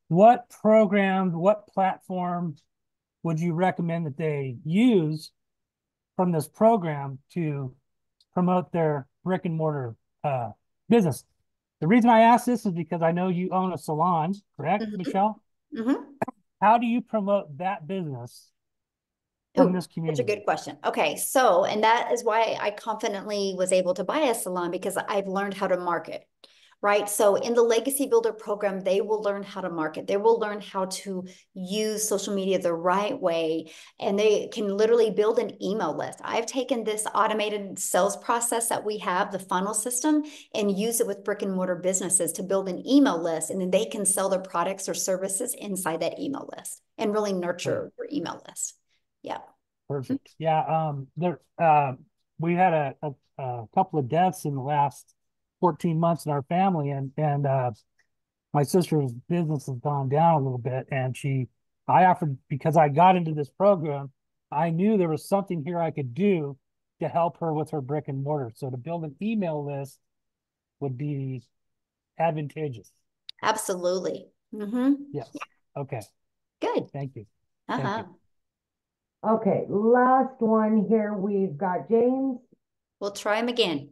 what program, what platform would you recommend that they use from this program to promote their brick and mortar business? The reason I ask this is because I know you own a salon, correct, Michelle? Mm-hmm. How do you promote that business from Ooh, this such a community? good question. Okay, so, and that is why I confidently was able to buy a salon because I've learned how to market, right? So in the Legacy Builder program, they will learn how to market. They will learn how to use social media the right way, and they can literally build an email list. I've taken this automated sales process that we have, the funnel system, and use it with brick and mortar businesses to build an email list, and then they can sell their products or services inside that email list and really nurture their email list. Yeah. Perfect. Yeah. We had a couple of deaths in the last 14 months in our family, and my sister's business has gone down a little bit, and I offered, because I got into this program, I knew there was something here I could do to help her with her brick and mortar. So to build an email list would be advantageous. Absolutely. Mm-hmm. Yes. Okay. Good. Thank you. Uh-huh. Thank you. Okay, last one here. We've got James. We'll try him again.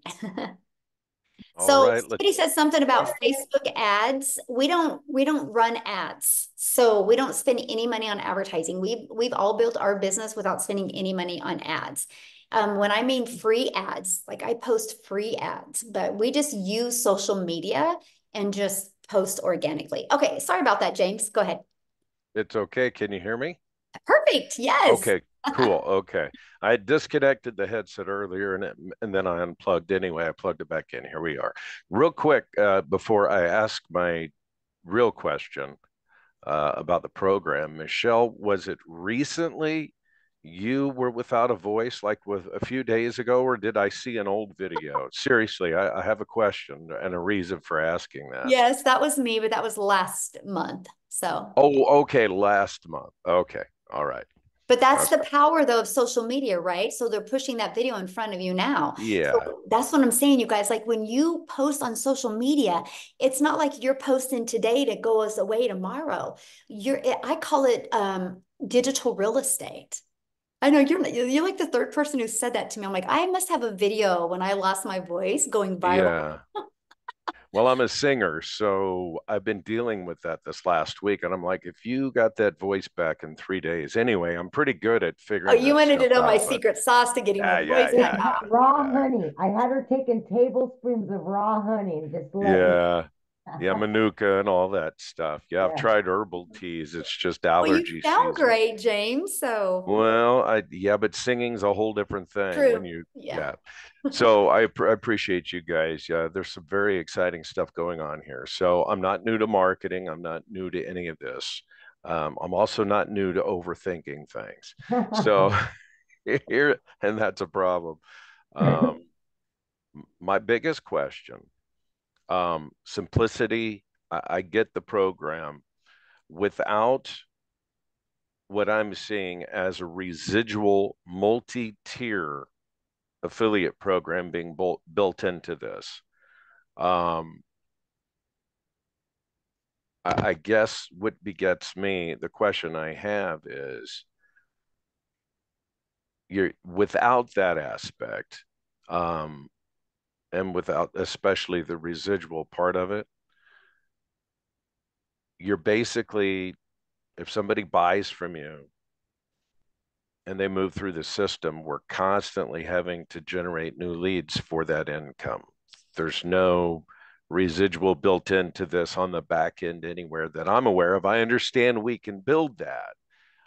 All So right, somebody said something about Facebook ads. We don't run ads. So we don't spend any money on advertising. We've all built our business without spending any money on ads. When I mean free ads, like I post free ads, but we just use social media and just post organically. Okay, sorry about that, James. Go ahead. It's okay. Can you hear me? Perfect. Yes. Okay, cool. Okay. I disconnected the headset earlier and then I unplugged anyway. I plugged it back in. Here we are. Real quick, before I ask my real question about the program, Michelle, was it recently you were without a voice, like with a few days ago, or did I see an old video? Seriously, I have a question and a reason for asking that. Yes, that was me, but that was last month. So. Oh, okay, last month. Okay, all right. But that's the power, though, of social media, right? So they're pushing that video in front of you now. Yeah. So that's what I'm saying, you guys. Like when you post on social media, it's not like you're posting today to go us away tomorrow. I call it digital real estate. I know you're like the third person who said that to me. I'm like, I must have a video when I lost my voice going viral. Yeah. Well, I'm a singer, so I've been dealing with that this last week. And I'm like, if you got that voice back in 3 days, anyway, I'm pretty good at Oh, figuring you that wanted to stuff know my out. But secret sauce to getting my voice back. Raw honey. I had her taking tablespoons of raw honey and just yeah. Yeah, manuka and all that stuff. Yeah, I've Yeah. tried herbal teas. It's just Well, you allergy sound season. great, James. So Well, yeah, but singing's a whole different thing true. when you, Yeah. So I appreciate you guys. There's some very exciting stuff going on here. So I'm not new to marketing. I'm not new to any of this. I'm also not new to overthinking things. So here, and that's a problem. My biggest question, simplicity. I get the program without what I'm seeing as a residual multi-tier affiliate program being built into this. I guess what begets me, the question I have is, you're without that aspect, and without especially the residual part of it, you're basically, if somebody buys from you and they move through the system, we're constantly having to generate new leads for that income. There's no residual built into this on the back end anywhere that I'm aware of. I understand we can build that.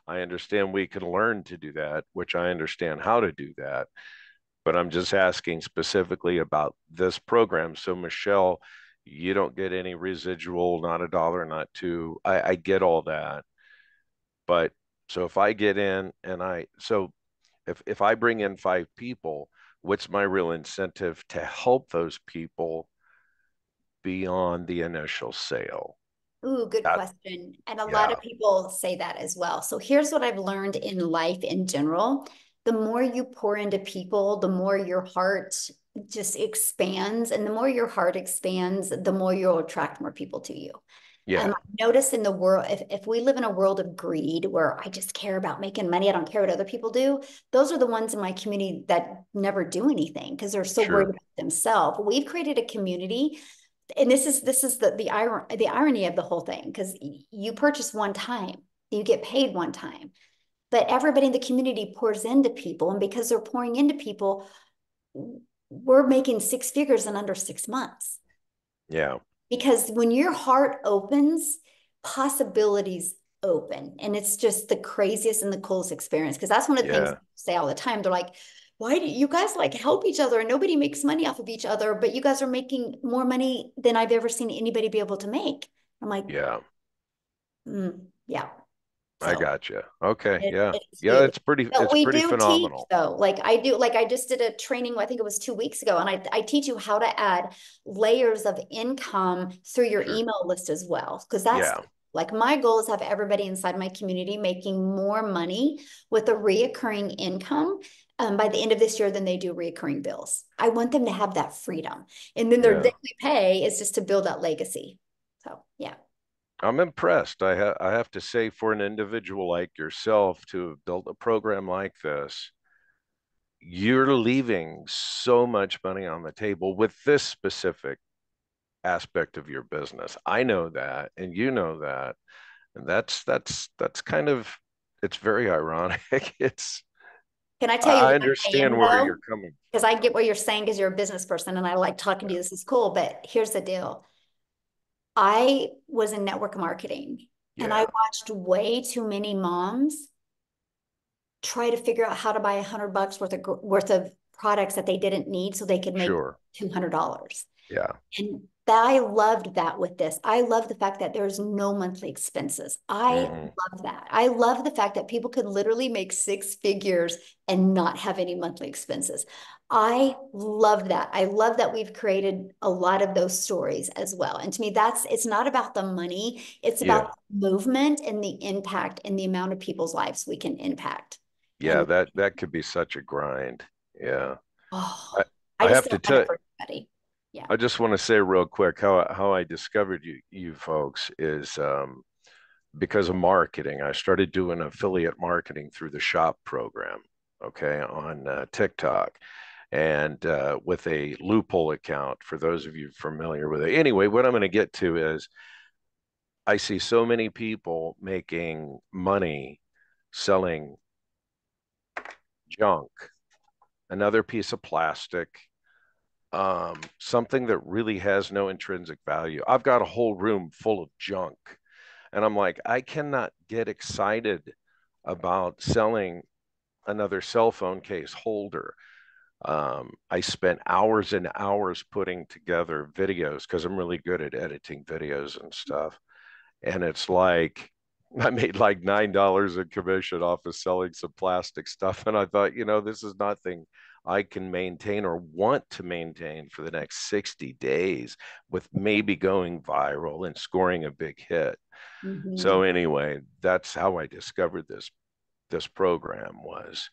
I understand we can learn to do that, which I understand how to do that. But I'm just asking specifically about this program. So, Michelle, you don't get any residual, not a dollar, not two. I get all that. But so if I get in and if I bring in 5 people, what's my real incentive to help those people beyond the initial sale? Ooh, good question. And a lot of people say that as well. So here's what I've learned in life in general. The more you pour into people, the more your heart just expands. And the more your heart expands, the more you'll attract more people to you. Yeah. I notice in the world, if we live in a world of greed where I just care about making money, I don't care what other people do, those are the ones in my community that never do anything because they're so worried about themselves. We've created a community, and this is the irony of the whole thing, because you purchase one time, you get paid one time, but everybody in the community pours into people, and because they're pouring into people, we're making 6 figures in under 6 months. Yeah. Because when your heart opens, possibilities open. And it's just the craziest and the coolest experience. Because that's one of the things people say all the time. They're like, why do you guys like help each other? And nobody makes money off of each other, but you guys are making more money than I've ever seen anybody be able to make. I'm like, yeah. So, I got you. Okay. It's huge. It's but we pretty do phenomenal. Teach, though. I just did a training, I think it was 2 weeks ago, and I teach you how to add layers of income through your email list as well. Because that's like my goal is to have everybody inside my community making more money with a reoccurring income by the end of this year than they do reoccurring bills. I want them to have that freedom. And then their daily pay is just to build that legacy. So, yeah. I'm impressed. I have to say, for an individual like yourself to have built a program like this, you're leaving so much money on the table with this specific aspect of your business. I know that, and you know that, and that's kind of, it's very ironic. Can I tell you I understand where you're coming from. Because I get what you're saying because you're a business person and I like talking to you. This is cool, but here's the deal. I was in network marketing and I watched way too many moms try to figure out how to buy $100 worth of products that they didn't need so they could make $200. Yeah. And I loved that with this. I love the fact that there's no monthly expenses. I love that. I love the fact that people could literally make 6 figures and not have any monthly expenses. I love that. I love that we've created a lot of those stories as well. And to me, it's not about the money. It's about the movement and the impact and the amount of people's lives we can impact. Yeah, that could be such a grind. Yeah. Oh, I have to tell you. Yeah. I just want to say real quick how I discovered you folks is because of marketing. I started doing affiliate marketing through the shop program, on TikTok, and with a loophole account for those of you familiar with it. Anyway, what I'm going to get to is I see so many people making money selling junk, another piece of plastic, something that really has no intrinsic value. I've got a whole room full of junk, and I'm like, I cannot get excited about selling another cell phone case holder. I spent hours and hours putting together videos because I'm really good at editing videos and stuff. And it's like, I made like $9 in commission off of selling some plastic stuff. And I thought, this is nothing. I can maintain or want to maintain for the next 60 days with maybe going viral and scoring a big hit. Mm-hmm. So anyway, that's how I discovered this program was.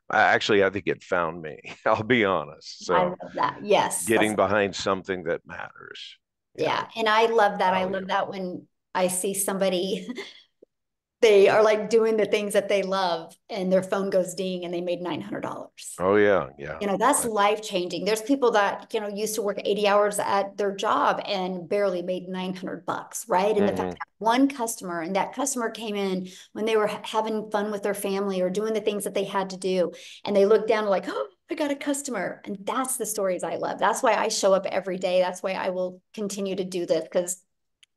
I think it found me. I'll be honest. So I love that. Yes. getting behind something that matters. Yeah. And I love that. I love that when I see somebody, they are like doing the things that they love and their phone goes ding and they made $900. Oh yeah. Yeah. You know, that's life changing. There's people that, you know, used to work 80 hours at their job and barely made $900, right? And the fact that one customer, and that customer came in when they were having fun with their family or doing the things that they had to do. And they looked down like, oh, I got a customer. And that's the stories I love. That's why I show up every day. That's why I will continue to do this, because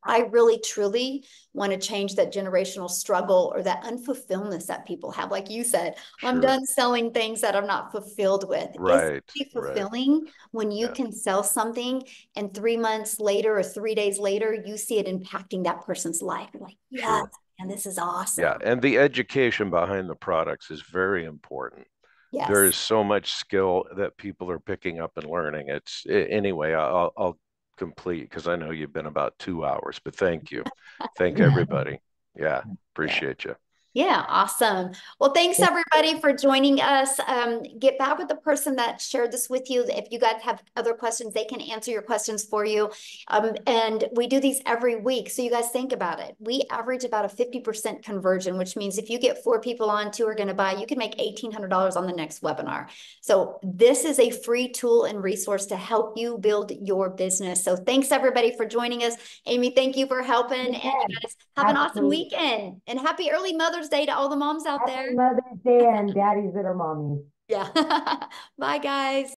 I really, truly want to change that generational struggle or that unfulfilledness that people have. Like you said, I'm done selling things that I'm not fulfilled with. Right. It's fulfilling when you can sell something and 3 months later or 3 days later, you see it impacting that person's life. You're like, yes, and this is awesome. Yeah. And the education behind the products is very important. Yes. There is so much skill that people are picking up and learning. Anyway, I'll complete because I know you've been about 2 hours, but thank you. Thank everybody. Yeah, appreciate you. Yeah, awesome. Well, thanks everybody for joining us. Get back with the person that shared this with you. If you guys have other questions, they can answer your questions for you. And we do these every week. So you guys think about it. We average about a 50% conversion, which means if you get 4 people on, 2 are going to buy, you can make $1,800 on the next webinar. So this is a free tool and resource to help you build your business. So thanks everybody for joining us. Amy, thank you for helping. And you guys have an awesome weekend and happy early Mother's Day to all the moms out there. Happy Mother's Day and daddies that are mommies. Yeah. Bye, guys.